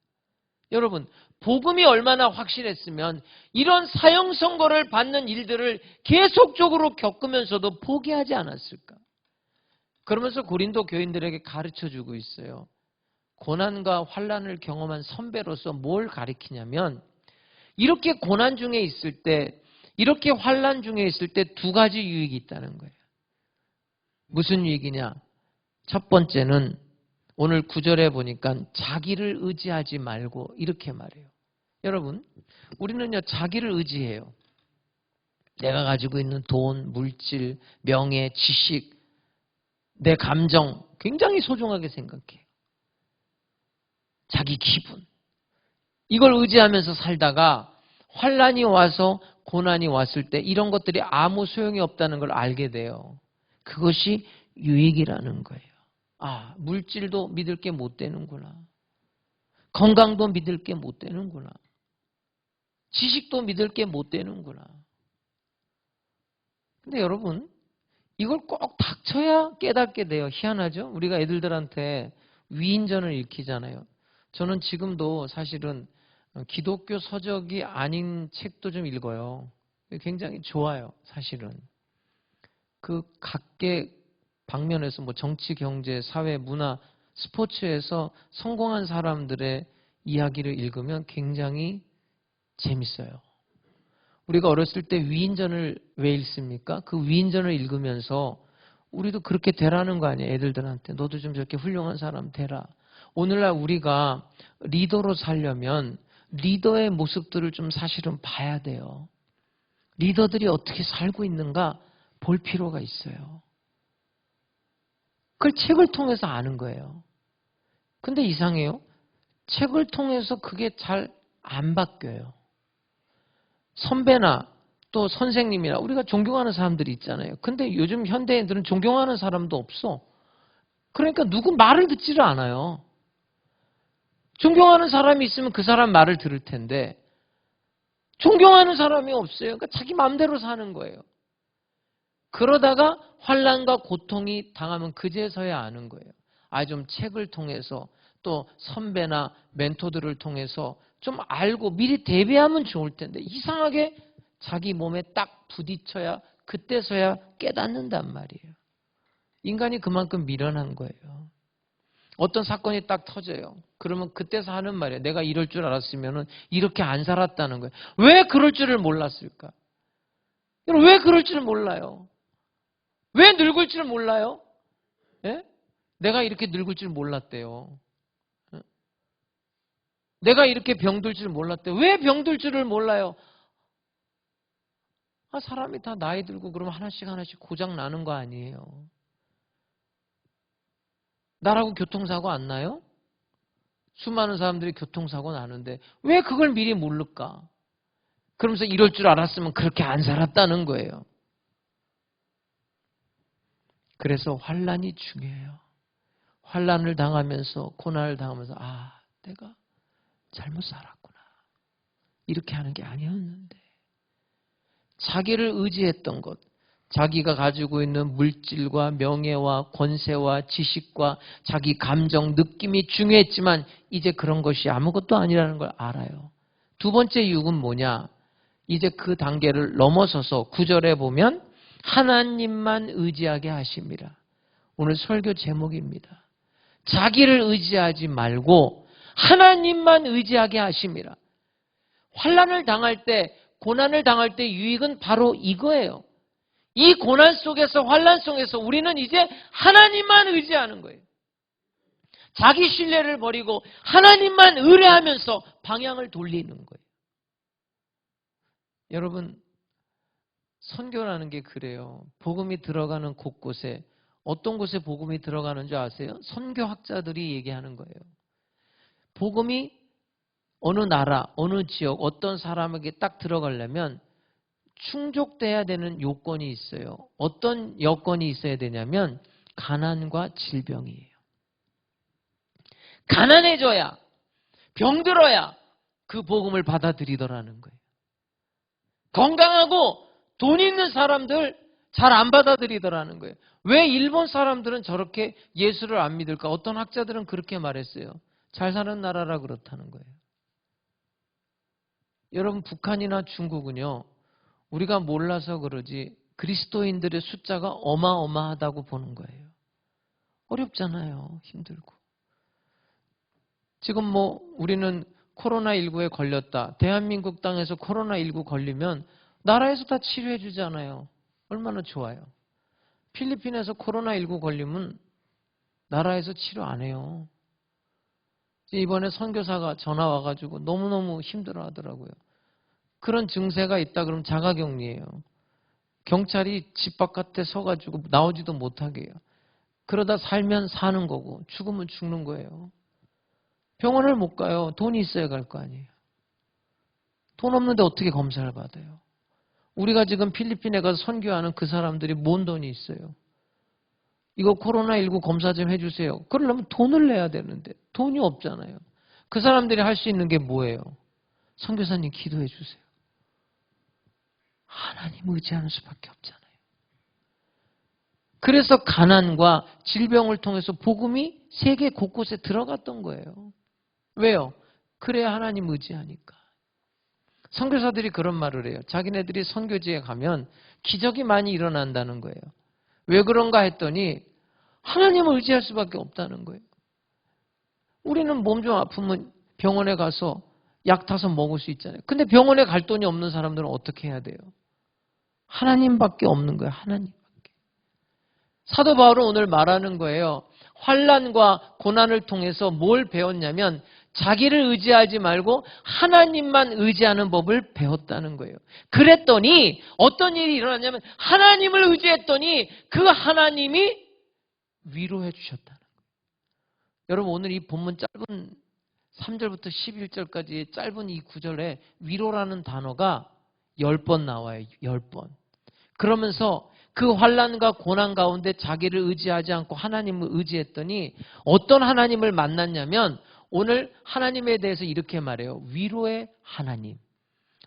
Speaker 1: 여러분, 복음이 얼마나 확실했으면 이런 사형 선고를 받는 일들을 계속적으로 겪으면서도 포기하지 않았을까? 그러면서 고린도 교인들에게 가르쳐주고 있어요. 고난과 환난을 경험한 선배로서 뭘 가리키냐면, 이렇게 고난 중에 있을 때, 이렇게 환난 중에 있을 때 두 가지 유익이 있다는 거예요. 무슨 유익이냐? 첫 번째는 오늘 9절에 보니까 자기를 의지하지 말고 이렇게 말해요. 여러분, 우리는요, 자기를 의지해요. 내가 가지고 있는 돈, 물질, 명예, 지식, 내 감정 굉장히 소중하게 생각해요. 자기 기분, 이걸 의지하면서 살다가 환난이 와서 고난이 왔을 때 이런 것들이 아무 소용이 없다는 걸 알게 돼요. 그것이 유익이라는 거예요. 아, 물질도 믿을 게 못 되는구나. 건강도 믿을 게 못 되는구나. 지식도 믿을 게 못 되는구나. 근데 여러분, 이걸 꼭 닥쳐야 깨닫게 돼요. 희한하죠? 우리가 애들한테 위인전을 읽히잖아요. 저는 지금도 사실은 기독교 서적이 아닌 책도 좀 읽어요. 굉장히 좋아요, 사실은. 그 각계 방면에서 뭐 정치, 경제, 사회, 문화, 스포츠에서 성공한 사람들의 이야기를 읽으면 굉장히 재밌어요. 우리가 어렸을 때 위인전을 왜 읽습니까? 그 위인전을 읽으면서 우리도 그렇게 되라는 거 아니에요, 애들한테. 너도 좀 저렇게 훌륭한 사람 되라. 오늘날 우리가 리더로 살려면 리더의 모습들을 좀 사실은 봐야 돼요. 리더들이 어떻게 살고 있는가 볼 필요가 있어요. 그걸 책을 통해서 아는 거예요. 근데 이상해요. 책을 통해서 그게 잘 안 바뀌어요. 선배나 또 선생님이나 우리가 존경하는 사람들이 있잖아요. 근데 요즘 현대인들은 존경하는 사람도 없어. 그러니까 누구 말을 듣지를 않아요. 존경하는 사람이 있으면 그 사람 말을 들을 텐데 존경하는 사람이 없어요. 그러니까 자기 마음대로 사는 거예요. 그러다가 환난과 고통이 당하면 그제서야 아는 거예요. 아, 좀 책을 통해서 또 선배나 멘토들을 통해서 좀 알고 미리 대비하면 좋을 텐데 이상하게 자기 몸에 딱 부딪혀야 그때서야 깨닫는단 말이에요. 인간이 그만큼 미련한 거예요. 어떤 사건이 딱 터져요. 그러면 그때서 하는 말이에요. 내가 이럴 줄 알았으면 이렇게 안 살았다는 거예요. 왜 그럴 줄을 몰랐을까? 여러분, 왜 그럴 줄을 몰라요? 왜 늙을 줄 몰라요? 예? 내가 이렇게 늙을 줄 몰랐대요. 예? 내가 이렇게 병들 줄 몰랐대요. 왜 병들 줄을 몰라요? 아, 사람이 다 나이 들고 그러면 하나씩 하나씩 고장 나는 거 아니에요. 나라고 교통사고 안 나요? 수많은 사람들이 교통사고 나는데 왜 그걸 미리 모를까? 그러면서 이럴 줄 알았으면 그렇게 안 살았다는 거예요. 그래서 환난이 중요해요. 환난을 당하면서 고난을 당하면서 내가 잘못 살았구나. 이렇게 하는 게 아니었는데. 자기를 의지했던 것, 자기가 가지고 있는 물질과 명예와 권세와 지식과 자기 감정, 느낌이 중요했지만 이제 그런 것이 아무것도 아니라는 걸 알아요. 두 번째 유혹은 뭐냐? 이제 그 단계를 넘어서서 9절에 보면 하나님만 의지하게 하십니다. 오늘 설교 제목입니다. 자기를 의지하지 말고 하나님만 의지하게 하십니다. 환난을 당할 때, 고난을 당할 때 유익은 바로 이거예요. 이 고난 속에서, 환난 속에서 우리는 이제 하나님만 의지하는 거예요. 자기 신뢰를 버리고 하나님만 의뢰하면서 방향을 돌리는 거예요. 여러분, 선교라는 게 그래요. 복음이 들어가는 곳곳에 어떤 곳에 복음이 들어가는 줄 아세요? 선교학자들이 얘기하는 거예요. 복음이 어느 나라, 어느 지역, 어떤 사람에게 딱 들어가려면 충족돼야 되는 요건이 있어요. 어떤 여건이 있어야 되냐면 가난과 질병이에요. 가난해져야, 병들어야 그 복음을 받아들이더라는 거예요. 건강하고 돈 있는 사람들 잘 안 받아들이더라는 거예요. 왜 일본 사람들은 저렇게 예수를 안 믿을까? 어떤 학자들은 그렇게 말했어요. 잘 사는 나라라 그렇다는 거예요. 여러분, 북한이나 중국은요, 우리가 몰라서 그러지 그리스도인들의 숫자가 어마어마하다고 보는 거예요. 어렵잖아요. 힘들고. 지금 우리는 코로나19에 걸렸다. 대한민국 땅에서 코로나19 걸리면 나라에서 다 치료해 주잖아요. 얼마나 좋아요. 필리핀에서 코로나19 걸리면 나라에서 치료 안 해요. 이번에 선교사가 전화 와가지고 너무너무 힘들어 하더라고요. 그런 증세가 있다 그러면 자가격리예요. 경찰이 집 바깥에 서가지고 나오지도 못하게 해요. 그러다 살면 사는 거고 죽으면 죽는 거예요. 병원을 못 가요. 돈이 있어야 갈 거 아니에요. 돈 없는데 어떻게 검사를 받아요? 우리가 지금 필리핀에 가서 선교하는 그 사람들이 뭔 돈이 있어요? 이거 코로나19 검사 좀 해주세요. 그러려면 돈을 내야 되는데 돈이 없잖아요. 그 사람들이 할 수 있는 게 뭐예요? 선교사님 기도해 주세요. 하나님 의지하는 수밖에 없잖아요. 그래서 가난과 질병을 통해서 복음이 세계 곳곳에 들어갔던 거예요. 왜요? 그래야 하나님 의지하니까. 선교사들이 그런 말을 해요. 자기네들이 선교지에 가면 기적이 많이 일어난다는 거예요. 왜 그런가 했더니 하나님을 의지할 수밖에 없다는 거예요. 우리는 몸 좀 아프면 병원에 가서 약 타서 먹을 수 있잖아요. 근데 병원에 갈 돈이 없는 사람들은 어떻게 해야 돼요? 하나님밖에 없는 거예요. 하나님밖에. 사도 바울은 오늘 말하는 거예요. 환난과 고난을 통해서 뭘 배웠냐면 자기를 의지하지 말고 하나님만 의지하는 법을 배웠다는 거예요. 그랬더니 어떤 일이 일어났냐면 하나님을 의지했더니 그 하나님이 위로해 주셨다는 거예요. 여러분, 오늘 이 본문 짧은 3절부터 11절까지의 짧은 이 구절에 위로라는 단어가 10번 나와요. 10번. 그러면서 그 환난과 고난 가운데 자기를 의지하지 않고 하나님을 의지했더니 어떤 하나님을 만났냐면 오늘 하나님에 대해서 이렇게 말해요. 위로의 하나님,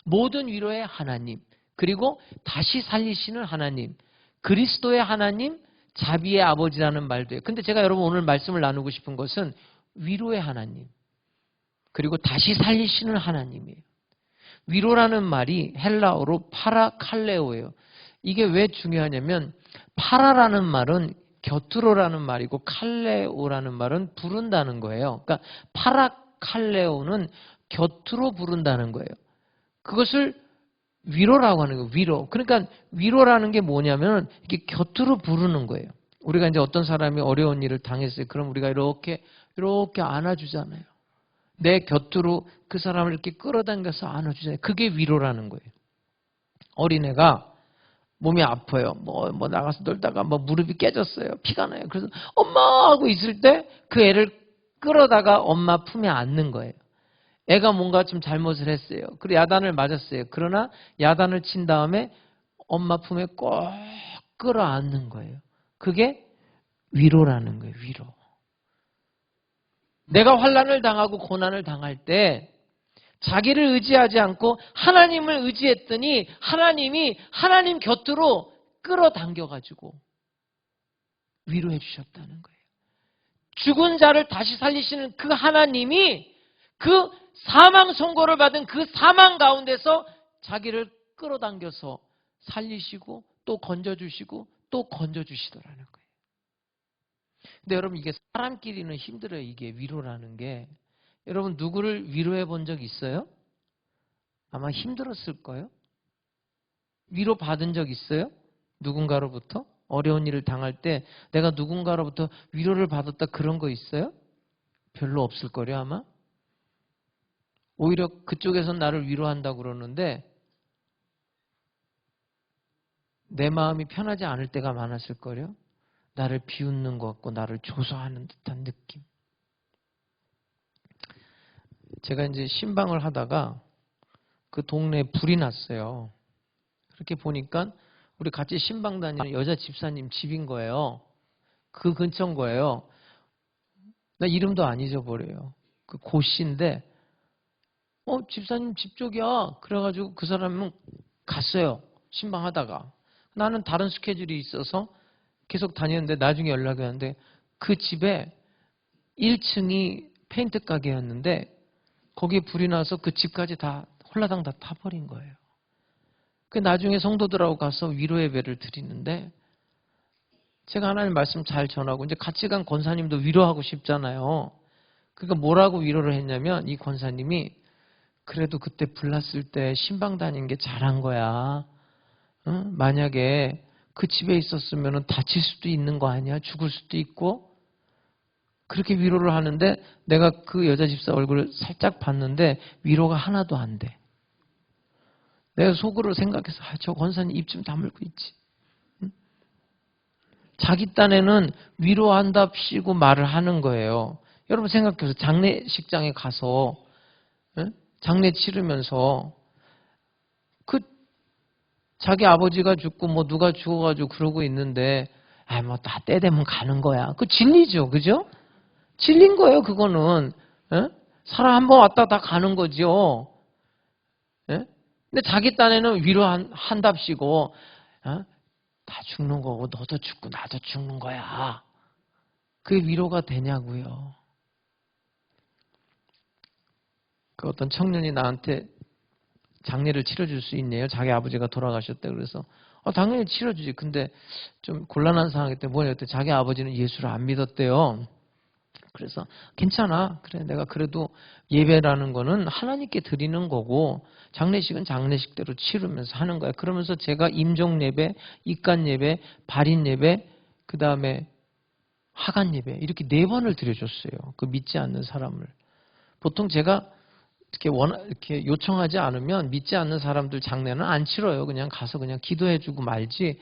Speaker 1: 모든 위로의 하나님, 그리고 다시 살리시는 하나님, 그리스도의 하나님, 자비의 아버지라는 말도 해요. 근데 제가 여러분 오늘 말씀을 나누고 싶은 것은 위로의 하나님, 그리고 다시 살리시는 하나님이에요. 위로라는 말이 헬라어로 파라칼레오예요. 이게 왜 중요하냐면 파라라는 말은 곁으로라는 말이고 칼레오라는 말은 부른다는 거예요. 그러니까 파라칼레오는 곁으로 부른다는 거예요. 그것을 위로라고 하는 거예요. 위로. 그러니까 위로라는 게 뭐냐면 이렇게 곁으로 부르는 거예요. 우리가 이제 어떤 사람이 어려운 일을 당했어요. 그럼 우리가 이렇게 안아주잖아요. 내 곁으로 그 사람을 이렇게 끌어당겨서 안아주잖아요. 그게 위로라는 거예요. 어린애가 몸이 아파요. 나가서 놀다가 무릎이 깨졌어요. 피가 나요. 그래서 엄마 하고 있을 때 그 애를 끌어다가 엄마 품에 안는 거예요. 애가 뭔가 좀 잘못을 했어요. 그리고 야단을 맞았어요. 그러나 야단을 친 다음에 엄마 품에 꼭 끌어안는 거예요. 그게 위로라는 거예요. 위로. 내가 환난을 당하고 고난을 당할 때 자기를 의지하지 않고 하나님을 의지했더니 하나님이 하나님 곁으로 끌어당겨가지고 위로해 주셨다는 거예요. 죽은 자를 다시 살리시는 그 하나님이 그 사망 선고를 받은 그 사망 가운데서 자기를 끌어당겨서 살리시고 또 건져주시고 또 건져주시더라는 거예요. 근데 여러분 이게 사람끼리는 힘들어요. 이게 위로라는 게. 여러분 누구를 위로해 본 적 있어요? 아마 힘들었을 거예요. 위로 받은 적 있어요? 누군가로부터? 어려운 일을 당할 때 내가 누군가로부터 위로를 받았다 그런 거 있어요? 별로 없을 거예요 아마. 오히려 그쪽에서 나를 위로한다고 그러는데 내 마음이 편하지 않을 때가 많았을 거예요. 나를 비웃는 것 같고 나를 조소하는 듯한 느낌. 제가 이제 신방을 하다가 그 동네에 불이 났어요. 그렇게 보니까 우리 같이 신방 다니는 여자 집사님 집인 거예요. 그 근처인 거예요. 나 이름도 안 잊어버려요. 그 고씨인데 집사님 집 쪽이야. 그래가지고 그 사람은 갔어요. 신방하다가. 나는 다른 스케줄이 있어서 계속 다녔는데 나중에 연락이 왔는데 그 집에 1층이 페인트 가게였는데 거기에 불이 나서 그 집까지 다 홀라당 다 타버린 거예요. 그 나중에 성도들하고 가서 위로 예배를 드리는데 제가 하나님 말씀 잘 전하고 이제 같이 간 권사님도 위로하고 싶잖아요. 그러니까 뭐라고 위로를 했냐면 이 권사님이 그래도 그때 불났을 때 신방 다닌 게 잘한 거야. 만약에 그 집에 있었으면 다칠 수도 있는 거 아니야? 죽을 수도 있고. 그렇게 위로를 하는데 내가 그 여자 집사 얼굴을 살짝 봤는데 위로가 하나도 안 돼. 내가 속으로 생각해서 저 권사님 입 좀 다물고 있지. 자기 딴에는 위로한답시고 말을 하는 거예요. 여러분 생각해서 장례식장에 가서 장례 치르면서 그 자기 아버지가 죽고 뭐 누가 죽어가지고 그러고 있는데 뭐 다 때 되면 가는 거야. 그 진리죠, 그죠? 진리인 거예요, 그거는. 사람 한 번 왔다 다 가는 거죠. 근데 자기 딴에는 위로한답시고 다 죽는 거고 너도 죽고 나도 죽는 거야. 그게 위로가 되냐고요. 그 어떤 청년이 나한테 장례를 치러줄 수 있네요. 자기 아버지가 돌아가셨대. 그래서 당연히 치러주지. 근데 좀 곤란한 상황이 때 뭐냐 했더니 자기 아버지는 예수를 안 믿었대요. 그래서 괜찮아. 그래 내가 그래도 예배라는 거는 하나님께 드리는 거고 장례식은 장례식대로 치르면서 하는 거야. 그러면서 제가 임종 예배, 입간 예배, 발인 예배, 그 다음에 하간 예배 이렇게 4번을 드려줬어요. 그 믿지 않는 사람을. 보통 제가 이렇게 요청하지 않으면 믿지 않는 사람들 장례는 안 치러요. 그냥 가서 그냥 기도해주고 말지.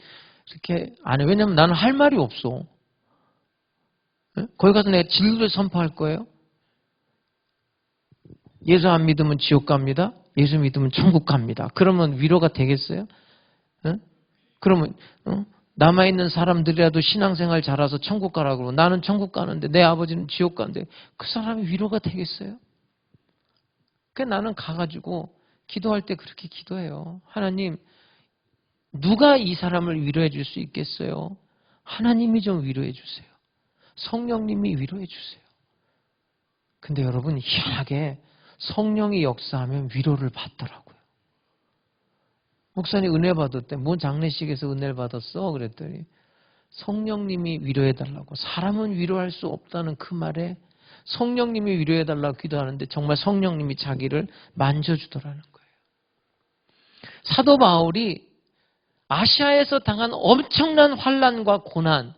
Speaker 1: 이렇게 안 해. 왜냐면 나는 할 말이 없어. 거기 가서 내가 진리를 선포할 거예요. 예수 안 믿으면 지옥 갑니다. 예수 믿으면 천국 갑니다. 그러면 위로가 되겠어요? 그러면 남아있는 사람들이라도 신앙생활 잘해서 천국 가라고 그러고 나는 천국 가는데 내 아버지는 지옥 가는데 그 사람이 위로가 되겠어요? 그러니까 나는 가가지고 기도할 때 그렇게 기도해요. 하나님, 누가 이 사람을 위로해 줄 수 있겠어요? 하나님이 좀 위로해 주세요. 성령님이 위로해 주세요. 근데 여러분 희한하게 성령이 역사하면 위로를 받더라고요. 목사님 은혜 받았대. 뭔 장례식에서 은혜를 받았어? 그랬더니 성령님이 위로해 달라고. 사람은 위로할 수 없다는 그 말에 성령님이 위로해 달라고 기도하는데 정말 성령님이 자기를 만져주더라는 거예요. 사도 바울이 아시아에서 당한 엄청난 환난과 고난,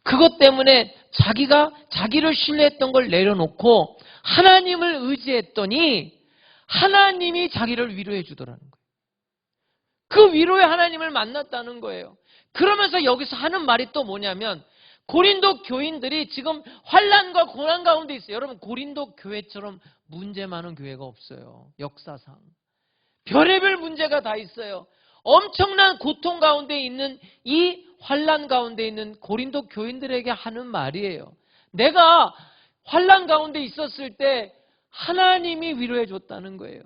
Speaker 1: 그것 때문에 자기가 자기를 신뢰했던 걸 내려놓고 하나님을 의지했더니 하나님이 자기를 위로해 주더라는 거예요. 그 위로의 하나님을 만났다는 거예요. 그러면서 여기서 하는 말이 또 뭐냐면 고린도 교인들이 지금 환난과 고난 가운데 있어요. 여러분, 고린도 교회처럼 문제 많은 교회가 없어요. 역사상. 별의별 문제가 다 있어요. 엄청난 고통 가운데 있는 이 환난 가운데 있는 고린도 교인들에게 하는 말이에요. 내가 환난 가운데 있었을 때 하나님이 위로해 줬다는 거예요.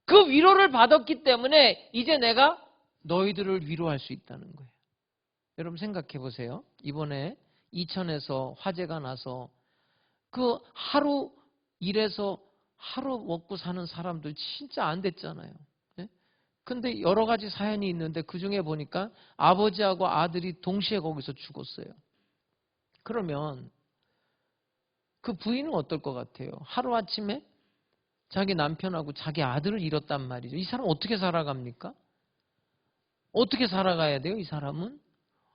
Speaker 1: 그 위로를 받았기 때문에 이제 내가 너희들을 위로할 수 있다는 거예요. 여러분 생각해 보세요. 이번에 이천에서 화재가 나서 그 하루 일해서 하루 먹고 사는 사람들 진짜 안 됐잖아요. 근데 여러 가지 사연이 있는데 그중에 보니까 아버지하고 아들이 동시에 거기서 죽었어요. 그러면 그 부인은 어떨 것 같아요? 하루아침에 자기 남편하고 자기 아들을 잃었단 말이죠. 이 사람 어떻게 살아갑니까? 어떻게 살아가야 돼요? 이 사람은?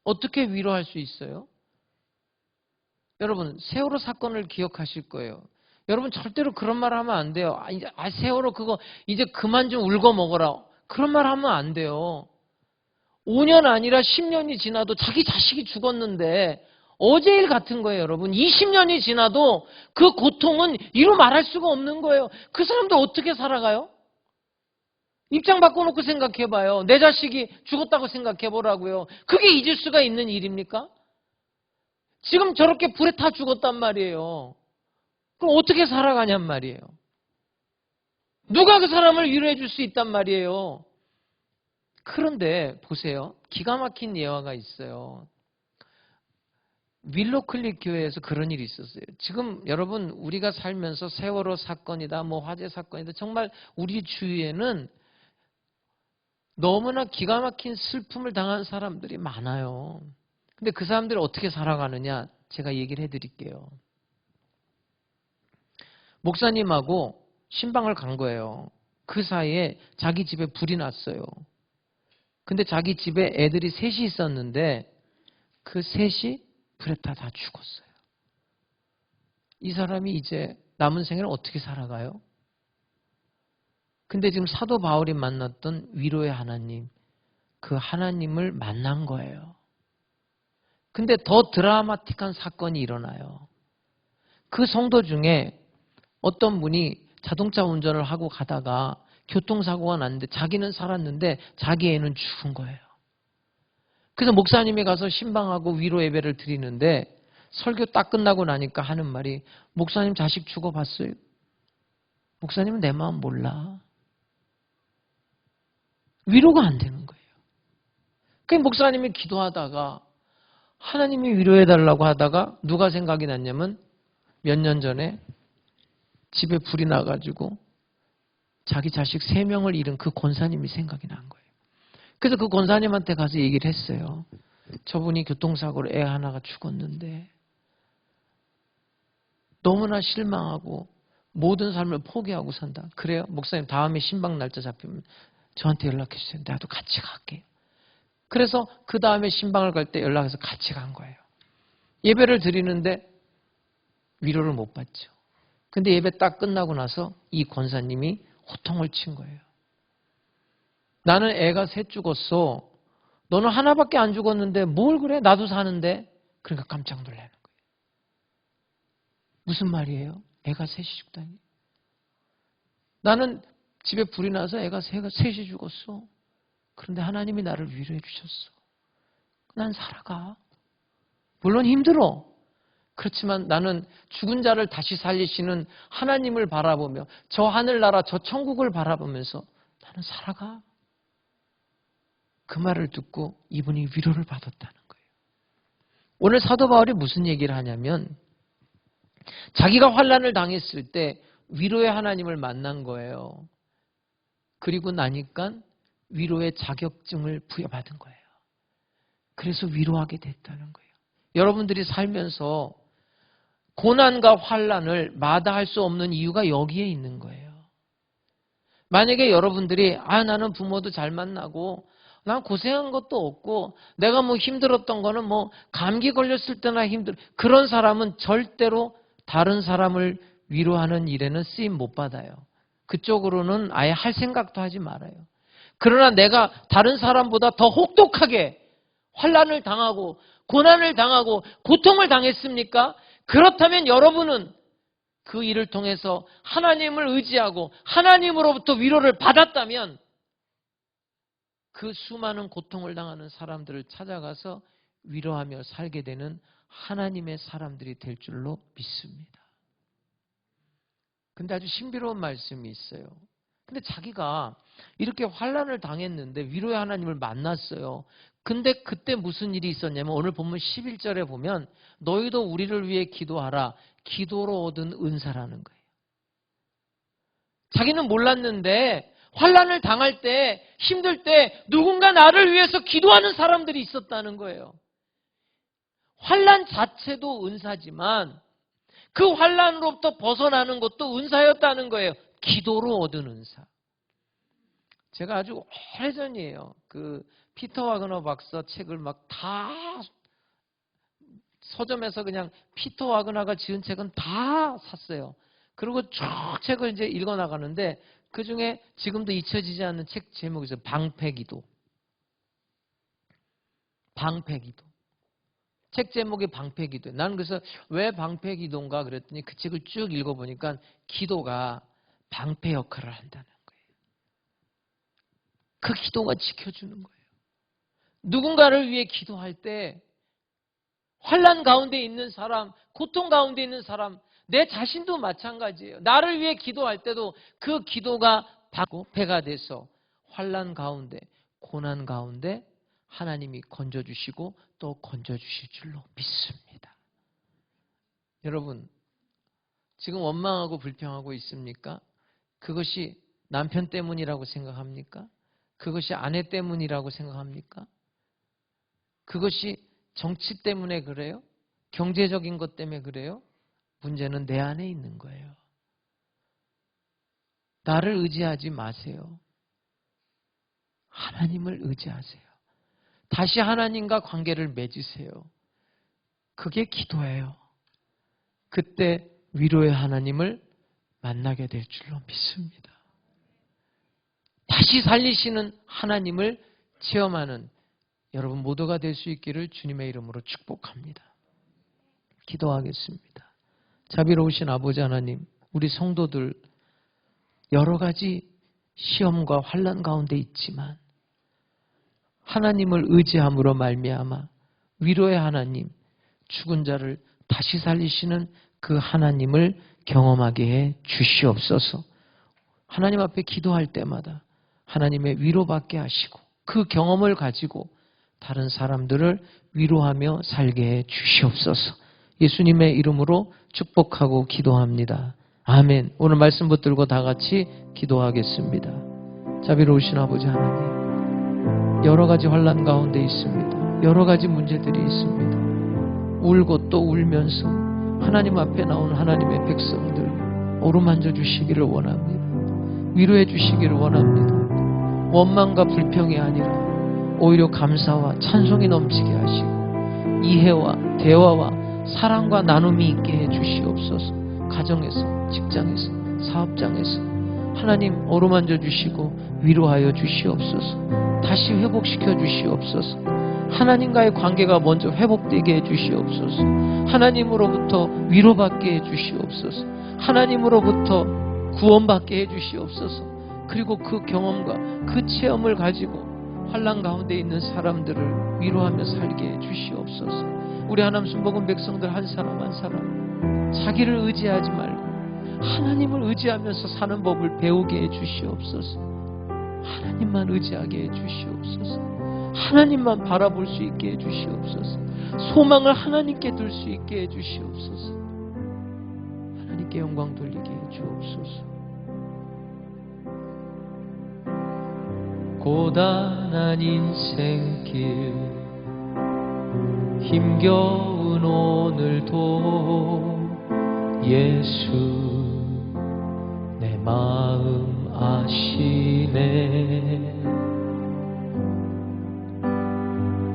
Speaker 1: 어떻게 위로할 수 있어요? 여러분, 세월호 사건을 기억하실 거예요. 여러분 절대로 그런 말 하면 안 돼요. 세월호 그거 이제 그만 좀 울고 먹어라. 그런 말 하면 안 돼요. 5년 아니라 10년이 지나도 자기 자식이 죽었는데 어제 일 같은 거예요, 여러분. 20년이 지나도 그 고통은 이루 말할 수가 없는 거예요. 그 사람도 어떻게 살아가요? 입장 바꿔놓고 생각해봐요. 내 자식이 죽었다고 생각해보라고요. 그게 잊을 수가 있는 일입니까? 지금 저렇게 불에 타 죽었단 말이에요. 그럼 어떻게 살아가냔 말이에요. 누가 그 사람을 위로해 줄 수 있단 말이에요. 그런데 보세요. 기가 막힌 예화가 있어요. 윌로클릭 교회에서 그런 일이 있었어요. 지금 여러분 우리가 살면서 세월호 사건이다 뭐 화재 사건이다 정말 우리 주위에는 너무나 기가 막힌 슬픔을 당한 사람들이 많아요. 근데 그 사람들이 어떻게 살아가느냐 제가 얘기를 해드릴게요. 목사님하고 신방을 간 거예요. 그 사이에 자기 집에 불이 났어요. 근데 자기 집에 애들이 셋이 있었는데 그 셋이 불에 다 죽었어요. 이 사람이 이제 남은 생애를 어떻게 살아가요? 근데 지금 사도 바울이 만났던 위로의 하나님, 그 하나님을 만난 거예요. 근데 더 드라마틱한 사건이 일어나요. 그 성도 중에 어떤 분이 자동차 운전을 하고 가다가 교통사고가 났는데 자기는 살았는데 자기 애는 죽은 거예요. 그래서 목사님이 가서 신방하고 위로 예배를 드리는데 설교 딱 끝나고 나니까 하는 말이 목사님 자식 죽어봤어요? 목사님은 내 마음 몰라. 위로가 안 되는 거예요. 그 목사님이 기도하다가 하나님이 위로해달라고 하다가 누가 생각이 났냐면 몇 년 전에 집에 불이 나가지고 자기 자식 3명을 잃은 그 권사님이 생각이 난 거예요. 그래서 그 권사님한테 가서 얘기를 했어요. 저분이 교통사고로 애 하나가 죽었는데 너무나 실망하고 모든 삶을 포기하고 산다. 그래요? 목사님 다음에 신방 날짜 잡히면 저한테 연락해 주세요. 나도 같이 갈게요. 그래서 그 다음에 신방을 갈 때 연락해서 같이 간 거예요. 예배를 드리는데 위로를 못 받죠. 근데 예배 딱 끝나고 나서 이 권사님이 호통을 친 거예요. 나는 애가 3 죽었어. 너는 하나밖에 안 죽었는데 뭘 그래? 나도 사는데. 그러니까 깜짝 놀라는 거예요. 무슨 말이에요? 애가 3이 죽다니. 나는 집에 불이 나서 애가 3이 죽었어. 그런데 하나님이 나를 위로해 주셨어. 난 살아가. 물론 힘들어. 그렇지만 나는 죽은 자를 다시 살리시는 하나님을 바라보며 저 하늘나라 저 천국을 바라보면서 나는 살아가. 그 말을 듣고 이분이 위로를 받았다는 거예요. 오늘 사도 바울이 무슨 얘기를 하냐면 자기가 환난을 당했을 때 위로의 하나님을 만난 거예요. 그리고 나니까 위로의 자격증을 부여받은 거예요. 그래서 위로하게 됐다는 거예요. 여러분들이 살면서 고난과 환난을 마다할 수 없는 이유가 여기에 있는 거예요. 만약에 여러분들이 나는 부모도 잘 만나고 난 고생한 것도 없고 내가 뭐 힘들었던 거는 뭐 감기 걸렸을 때나 그런 사람은 절대로 다른 사람을 위로하는 일에는 쓰임 못 받아요. 그쪽으로는 아예 할 생각도 하지 말아요. 그러나 내가 다른 사람보다 더 혹독하게 환난을 당하고 고난을 당하고 고통을 당했습니까? 그렇다면 여러분은 그 일을 통해서 하나님을 의지하고 하나님으로부터 위로를 받았다면 그 수많은 고통을 당하는 사람들을 찾아가서 위로하며 살게 되는 하나님의 사람들이 될 줄로 믿습니다. 근데 아주 신비로운 말씀이 있어요. 근데 자기가 이렇게 환난을 당했는데 위로의 하나님을 만났어요. 근데 그때 무슨 일이 있었냐면 오늘 본문 11절에 보면 너희도 우리를 위해 기도하라. 기도로 얻은 은사라는 거예요. 자기는 몰랐는데 환난을 당할 때 힘들 때 누군가 나를 위해서 기도하는 사람들이 있었다는 거예요. 환난 자체도 은사지만 그 환난으로부터 벗어나는 것도 은사였다는 거예요. 기도로 얻은 은사. 제가 아주 오래전이에요. 그 피터 와그너 박사 책을 막 다 서점에서 그냥 피터 와그너가 지은 책은 다 샀어요. 그리고 쭉 책을 이제 읽어 나가는데 그 중에 지금도 잊혀지지 않는 책 제목이 있어요. 방패기도. 방패기도. 책 제목이 방패기도예요. 나는 그래서 왜 방패기도인가 그랬더니 그 책을 쭉 읽어보니까 기도가 방패 역할을 한다는 거예요. 그 기도가 지켜주는 거예요. 누군가를 위해 기도할 때 환난 가운데 있는 사람, 고통 가운데 있는 사람, 내 자신도 마찬가지예요. 나를 위해 기도할 때도 그 기도가 배가 돼서 환난 가운데, 고난 가운데 하나님이 건져주시고 또 건져주실 줄로 믿습니다. 여러분, 지금 원망하고 불평하고 있습니까? 그것이 남편 때문이라고 생각합니까? 그것이 아내 때문이라고 생각합니까? 그것이 정치 때문에 그래요? 경제적인 것 때문에 그래요? 문제는 내 안에 있는 거예요. 나를 의지하지 마세요. 하나님을 의지하세요. 다시 하나님과 관계를 맺으세요. 그게 기도예요. 그때 위로의 하나님을 만나게 될 줄로 믿습니다. 다시 살리시는 하나님을 체험하는 여러분 모두가 될 수 있기를 주님의 이름으로 축복합니다. 기도하겠습니다. 자비로우신 아버지 하나님, 우리 성도들 여러 가지 시험과 환난 가운데 있지만 하나님을 의지함으로 말미암아 위로의 하나님, 죽은 자를 다시 살리시는 그 하나님을 경험하게 해 주시옵소서. 하나님 앞에 기도할 때마다 하나님의 위로받게 하시고 그 경험을 가지고 다른 사람들을 위로하며 살게 해 주시옵소서. 예수님의 이름으로 축복하고 기도합니다. 아멘. 오늘 말씀 붙들고 다 같이 기도하겠습니다. 자비로우신 아버지 하나님, 여러 가지 환난 가운데 있습니다. 여러 가지 문제들이 있습니다. 울고 또 울면서 하나님 앞에 나온 하나님의 백성들 어루만져 주시기를 원합니다. 위로해 주시기를 원합니다. 원망과 불평이 아니라 오히려 감사와 찬송이 넘치게 하시고 이해와 대화와 사랑과 나눔이 있게 해 주시옵소서. 가정에서, 직장에서, 사업장에서 하나님 어루만져 주시고 위로하여 주시옵소서. 다시 회복시켜 주시옵소서. 하나님과의 관계가 먼저 회복되게 해 주시옵소서. 하나님으로부터 위로받게 해 주시옵소서. 하나님으로부터 구원받게 해 주시옵소서. 그리고 그 경험과 그 체험을 가지고 환난 가운데 있는 사람들을 위로하며 살게 해 주시옵소서. 우리 하나님 순복음 백성들 한 사람 한 사람 자기를 의지하지 말고 하나님을 의지하면서 사는 법을 배우게 해 주시옵소서. 하나님만 의지하게 해 주시옵소서. 하나님만 바라볼 수 있게 해 주시옵소서. 소망을 하나님께 둘 수 있게 해 주시옵소서. 하나님께 영광 돌리게 해 주옵소서. 고단한 인생길 힘겨운 오늘도 예수 내 마음 아시네.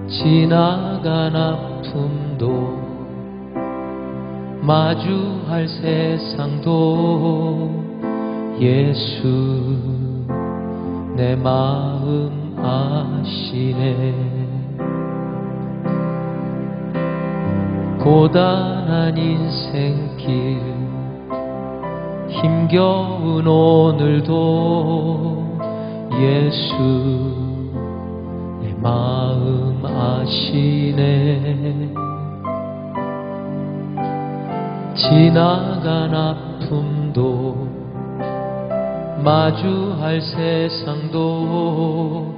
Speaker 1: 지나간 아픔도 마주할 세상도 예수 내 마음 아시네. 고단한 인생길 힘겨운 오늘도 예수 내 마음 아시네. 지나간 아픔도 마주할 세상도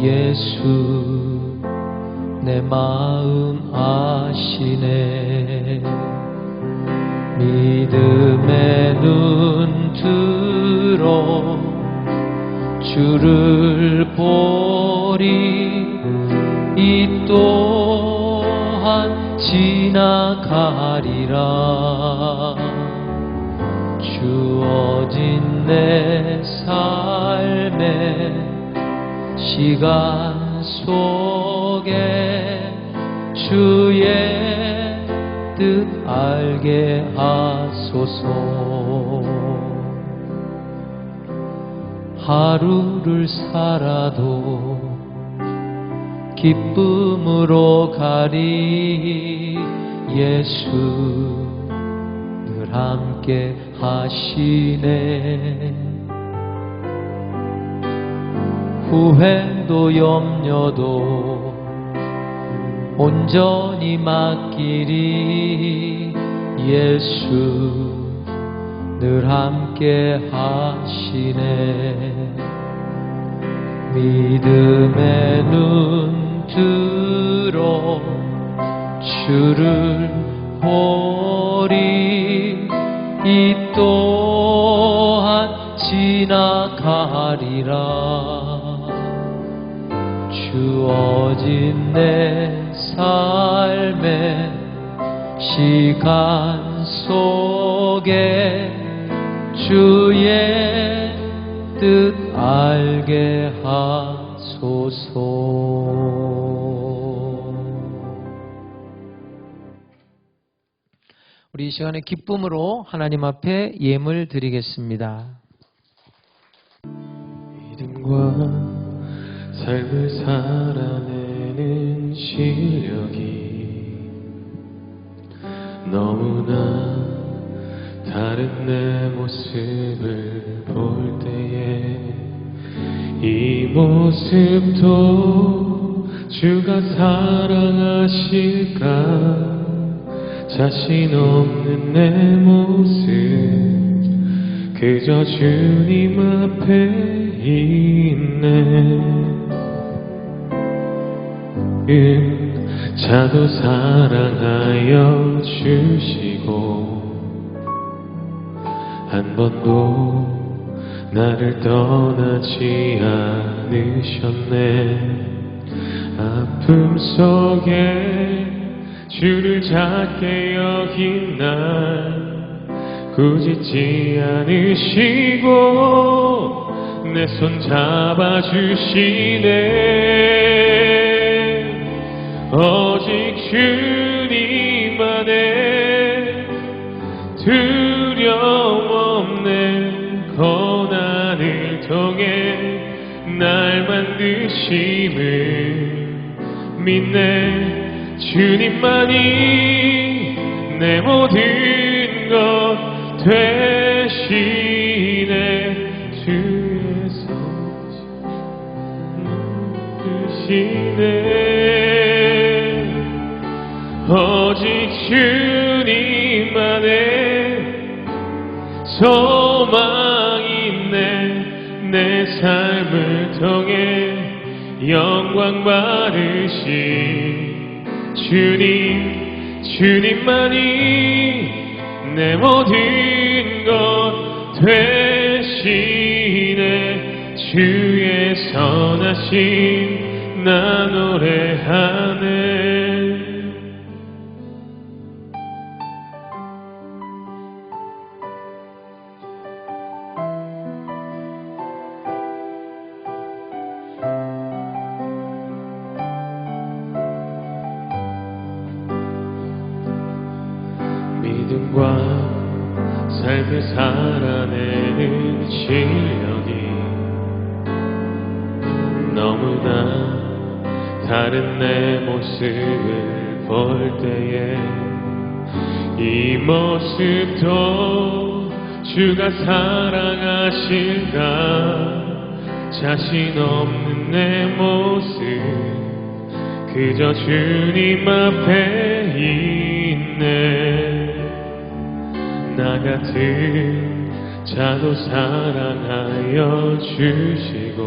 Speaker 1: 예수 내 마음 아시네. 믿음의 눈 들어 주를 보리. 이 또한 지나가리라. 주어진 내 삶의 시간 속에 주의 뜻 알게 하소서. 하루를 살아도 기쁨으로 가리. 예수 늘 함께 하시네. 후회도 염려도 온전히 맡기리. 예수 늘 함께 하시네. 믿음의 눈 들어 주를 보리. 이 또한 지나가리라. 주어진 내 삶의 시간 속에 주의 뜻 알게 하소서. 우리 이 시간에 기쁨으로 하나님 앞에 예물 드리겠습니다.
Speaker 5: 믿음과 삶을 살아내는 실력이 너무나 다른 내 모습을 볼 때에 이 모습도 주가 사랑하실까. 자신 없는 내 모습 그저 주님 앞에 있네. 자도 사랑하여 주시고 한 번도 나를 떠나지 않으셨네. 아픔 속에 주를 작게 여긴 날 꾸짖지 않으시고 내 손 잡아주시네. 오직 주님만의 두려움 없는 고난을 통해 날 만드심을 믿네. 주님만이 내 모든 것 되시네. 주의 손 드시네. 오직 주님만의 소망이 있네. 내 삶을 통해 영광 받으신 주님만이 내 모든 것 되시네. 주의 선하심 나 노래하네. 믿음과 삶을 살아내는 실력이 너무나 다른 내 모습을 볼 때에 이 모습도 주가 사랑하실까? 자신 없는 내 모습 그저 주님 앞에 있네. 나 같은 자도 사랑하여 주시고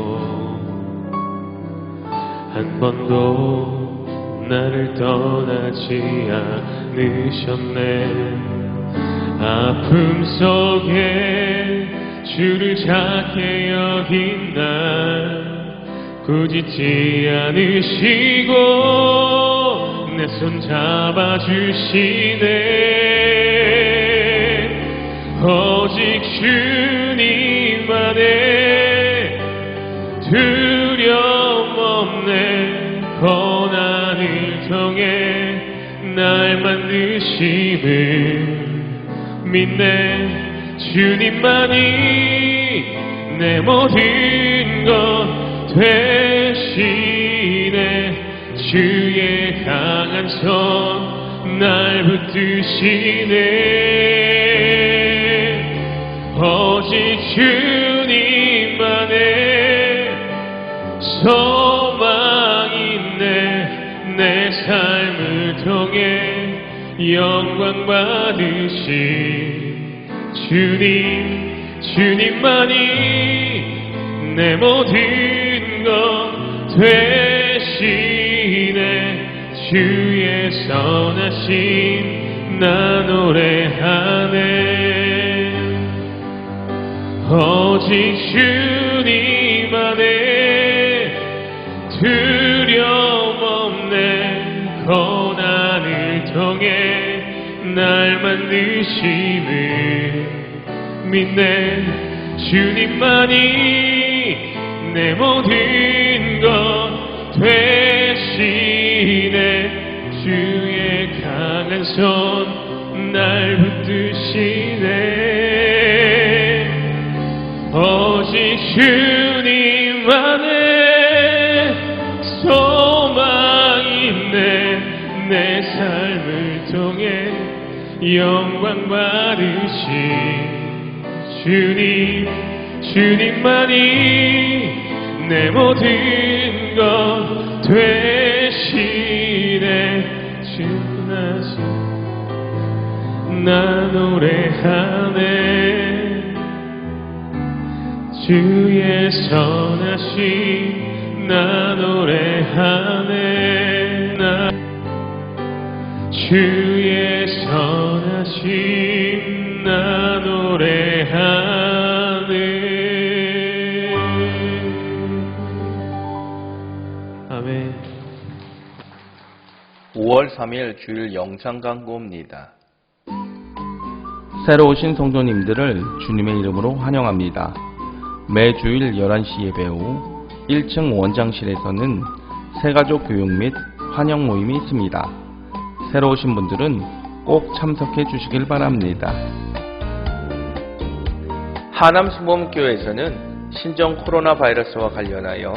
Speaker 5: 한 번도 나를 떠나지 않으셨네. 아픔 속에 주를 작게 여긴 날 꾸짖지 않으시고 내 손 잡아주시네. 오직 주님만의 두려움 없네. 고난을 통해 날 만드심을 믿네. 주님만이 내 모든 것 되시네. 주의 강한 손 날 붙드시네. 오직 주님만의 소망 있네. 내 삶을 통해 영광 받으신 주님만이 내 모든 것 되시네. 주의 선하심 나 노래하네. 오직 주님만의 두려움 없네. 고난을 통해 날 만드심을 믿네. 주님만이 내 모든 것 되시네. 주의 강한 손 날 붙드시네. 오직 주님만의 소망 있네. 내 삶을 통해 영광 받으신 주님만이 내 모든 것 되시네. 주나신 나 노래하네. 주의 선하심 나 노래하네. 주의 선하심 나 노래하네. 아멘.
Speaker 6: 5월 3일 주일 영상 광고입니다.
Speaker 7: 새로 오신 성도님들을 주님의 이름으로 환영합니다. 매주일 11시 예배 후 1층 원장실에서는 새가족 교육 및 환영 모임이 있습니다. 새로 오신 분들은 꼭 참석해 주시길 바랍니다.
Speaker 6: 하남수목교회에서는 신종 코로나 바이러스와 관련하여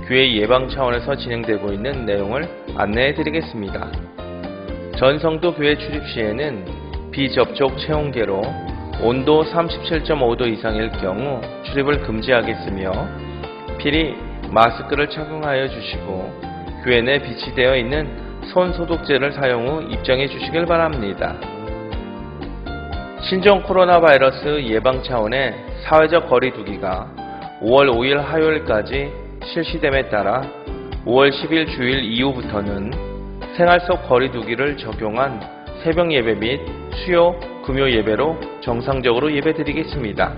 Speaker 6: 교회 예방 차원에서 진행되고 있는 내용을 안내해 드리겠습니다. 전 성도 교회 출입 시에는 비접촉 체온계로 온도 37.5도 이상일 경우 출입을 금지하겠으며 필히 마스크를 착용하여 주시고 교회 내 비치되어 있는 손 소독제를 사용 후 입장해 주시길 바랍니다. 신종 코로나 바이러스 예방 차원의 사회적 거리 두기가 5월 5일 화요일까지 실시됨에 따라 5월 10일 주일 이후부터는 생활 속 거리 두기를 적용한 새벽 예배 및 수요, 금요 예배로 정상적으로 예배드리겠습니다.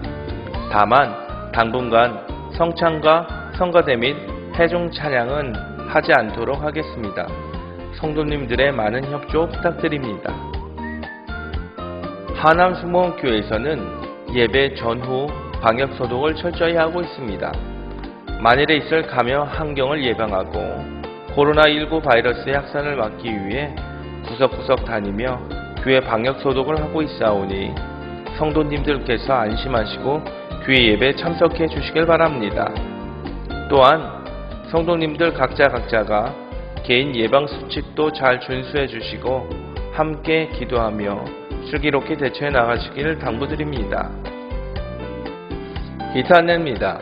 Speaker 6: 다만 당분간 성찬과 성가대 및 회중 찬양은 하지 않도록 하겠습니다. 성도님들의 많은 협조 부탁드립니다. 하남수목교회에서는 예배 전후 방역소독을 철저히 하고 있습니다. 만일에 있을 감염 환경을 예방하고 코로나19 바이러스의 확산을 막기 위해 구석구석 다니며 교회 방역소독을 하고 있사오니 성도님들께서 안심하시고 교회 예배에 참석해 주시길 바랍니다. 또한 성도님들 각자가 개인 예방수칙도 잘 준수해 주시고 함께 기도하며 슬기롭게 대처해 나가시길 당부드립니다. 기타 안내입니다.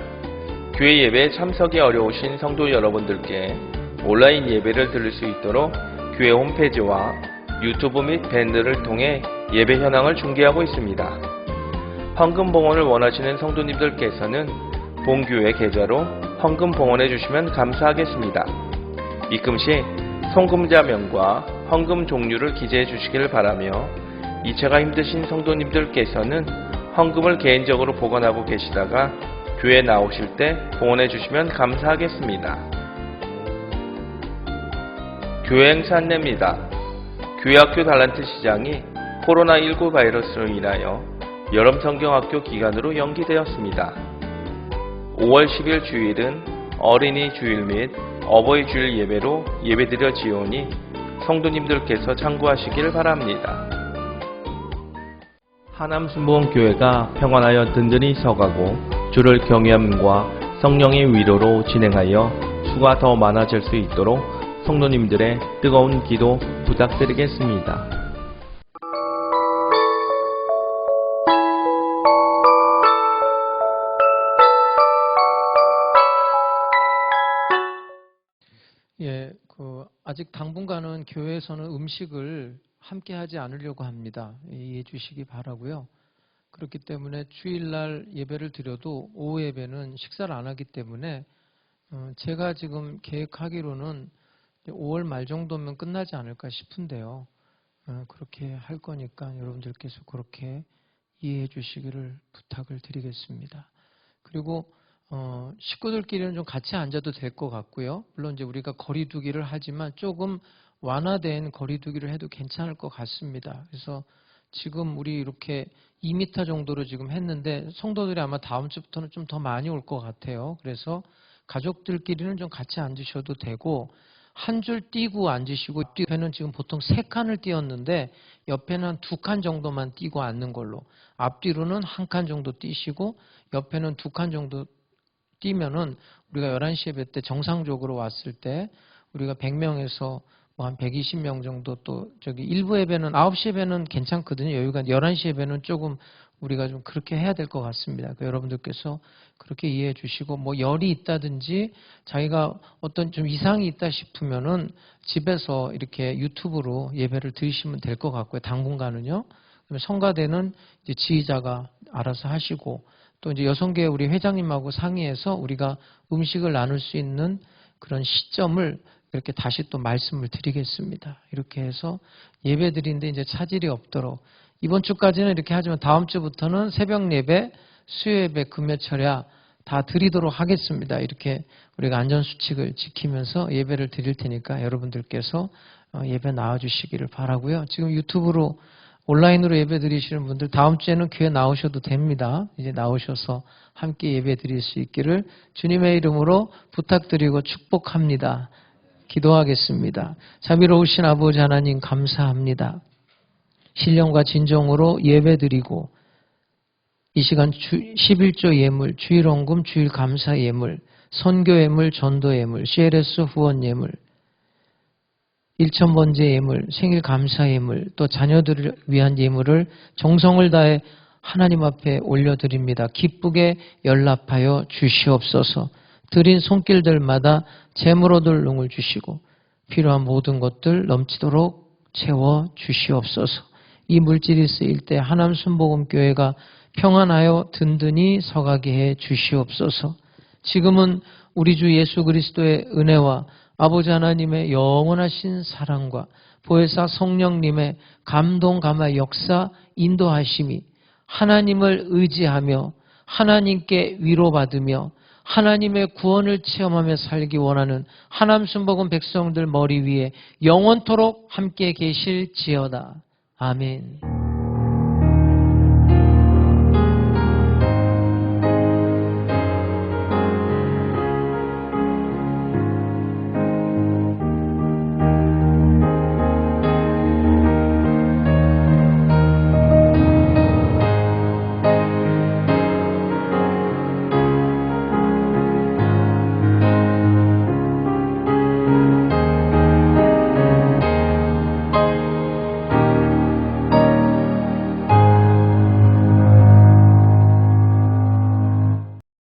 Speaker 6: 교회 예배에 참석이 어려우신 성도 여러분들께 온라인 예배를 들을 수 있도록 교회 홈페이지와 유튜브 및 밴드를 통해 예배 현황을 중계하고 있습니다. 헌금 봉헌을 원하시는 성도님들께서는 본교회 계좌로 헌금 봉헌해 주시면 감사하겠습니다. 입금 시 송금자명과 헌금 종류를 기재해 주시길 바라며 이체가 힘드신 성도님들께서는 헌금을 개인적으로 보관하고 계시다가 교회 나오실 때 봉헌해 주시면 감사하겠습니다. 교회 행사 안내입니다. 교회학교 달란트 시장이 코로나19 바이러스로 인하여 여름성경학교 기간으로 연기되었습니다. 5월 10일 주일은 어린이 주일 및 어버이 주일 예배로 예배드려지오니 성도님들께서 참고하시길 바랍니다.
Speaker 7: 하남순복음교회가 평안하여 든든히 서가고 주를 경외함과 성령의 위로로 진행하여 수가 더 많아질 수 있도록 성도님들의 뜨거운 기도 부탁드리겠습니다.
Speaker 1: 아직 당분간은 교회에서는 음식을 함께 하지 않으려고 합니다. 이해해 주시기 바라고요. 그렇기 때문에 주일날 예배를 드려도 오후 예배는 식사를 안 하기 때문에 제가 지금 계획하기로는 5월 말 정도면 끝나지 않을까 싶은데요. 그렇게 할 거니까 여러분들께서 그렇게 이해해 주시기를 부탁을 드리겠습니다. 그리고 식구들끼리는 좀 같이 앉아도 될 것 같고요. 물론 이제 우리가 거리두기를 하지만 조금 완화된 거리두기를 해도 괜찮을 것 같습니다. 그래서 지금 우리 이렇게 2m 정도로 지금 했는데 성도들이 아마 다음 주부터는 좀 더 많이 올 것 같아요. 그래서 가족들끼리는 좀 같이 앉으셔도 되고 한 줄 띄고 앉으시고 옆에는 지금 보통 3칸을 띄었는데 옆에는 한 2칸 정도만 띄고 앉는 걸로 앞뒤로는 1칸 정도 띄시고 옆에는 2칸 정도 띄면은 우리가 11시 예배 때 정상적으로 왔을 때 우리가 100명에서 뭐 한 120명 정도 또 저기 일부 예배는 9시 예배는 괜찮거든요. 여유가 11시 예배는 조금 우리가 좀 그렇게 해야 될 것 같습니다. 여러분들께서 그렇게 이해해 주시고 뭐 열이 있다든지 자기가 어떤 좀 이상이 있다 싶으면은 집에서 이렇게 유튜브로 예배를 드리시면 될 것 같고요. 당분간은요. 성가대는 이제 지휘자가 알아서 하시고 또 이제 여성교회 우리 회장님하고 상의해서 우리가 음식을 나눌 수 있는 그런 시점을 이렇게 다시 또 말씀을 드리겠습니다. 이렇게 해서 예배 드리는데 이제 차질이 없도록 이번 주까지는 이렇게 하지만 다음 주부터는 새벽 예배, 수요 예배, 금요 철야 다 드리도록 하겠습니다. 이렇게 우리가 안전수칙을 지키면서 예배를 드릴 테니까 여러분들께서 예배 나와주시기를 바라고요. 지금 유튜브로 온라인으로 예배 드리시는 분들 다음 주에는 교회 나오셔도 됩니다. 이제 나오셔서 함께 예배 드릴 수 있기를 주님의 이름으로 부탁드리고 축복합니다. 기도하겠습니다. 자비로우신 아버지 하나님 감사합니다. 신령과 진정으로 예배 드리고 이 시간 11조 예물, 주일 헌금, 주일 감사 예물, 선교 예물, 전도 예물, CLS 후원 예물, 1,000번째 예물, 생일 감사 예물, 또 자녀들을 위한 예물을 정성을 다해 하나님 앞에 올려드립니다. 기쁘게 연락하여 주시옵소서. 드린 손길들마다 재물 얻을 능을 주시고 필요한 모든 것들 넘치도록 채워 주시옵소서. 이 물질이 쓰일 때 하남순복음교회가 평안하여 든든히 서가게 해 주시옵소서. 지금은 우리 주 예수 그리스도의 은혜와 아버지 하나님의 영원하신 사랑과 보혜사 성령님의 감동, 감화, 역사, 인도하심이 하나님을 의지하며 하나님께 위로받으며 하나님의 구원을 체험하며 살기 원하는 하남순복음 백성들 머리 위에 영원토록 함께 계실지어다. 아멘.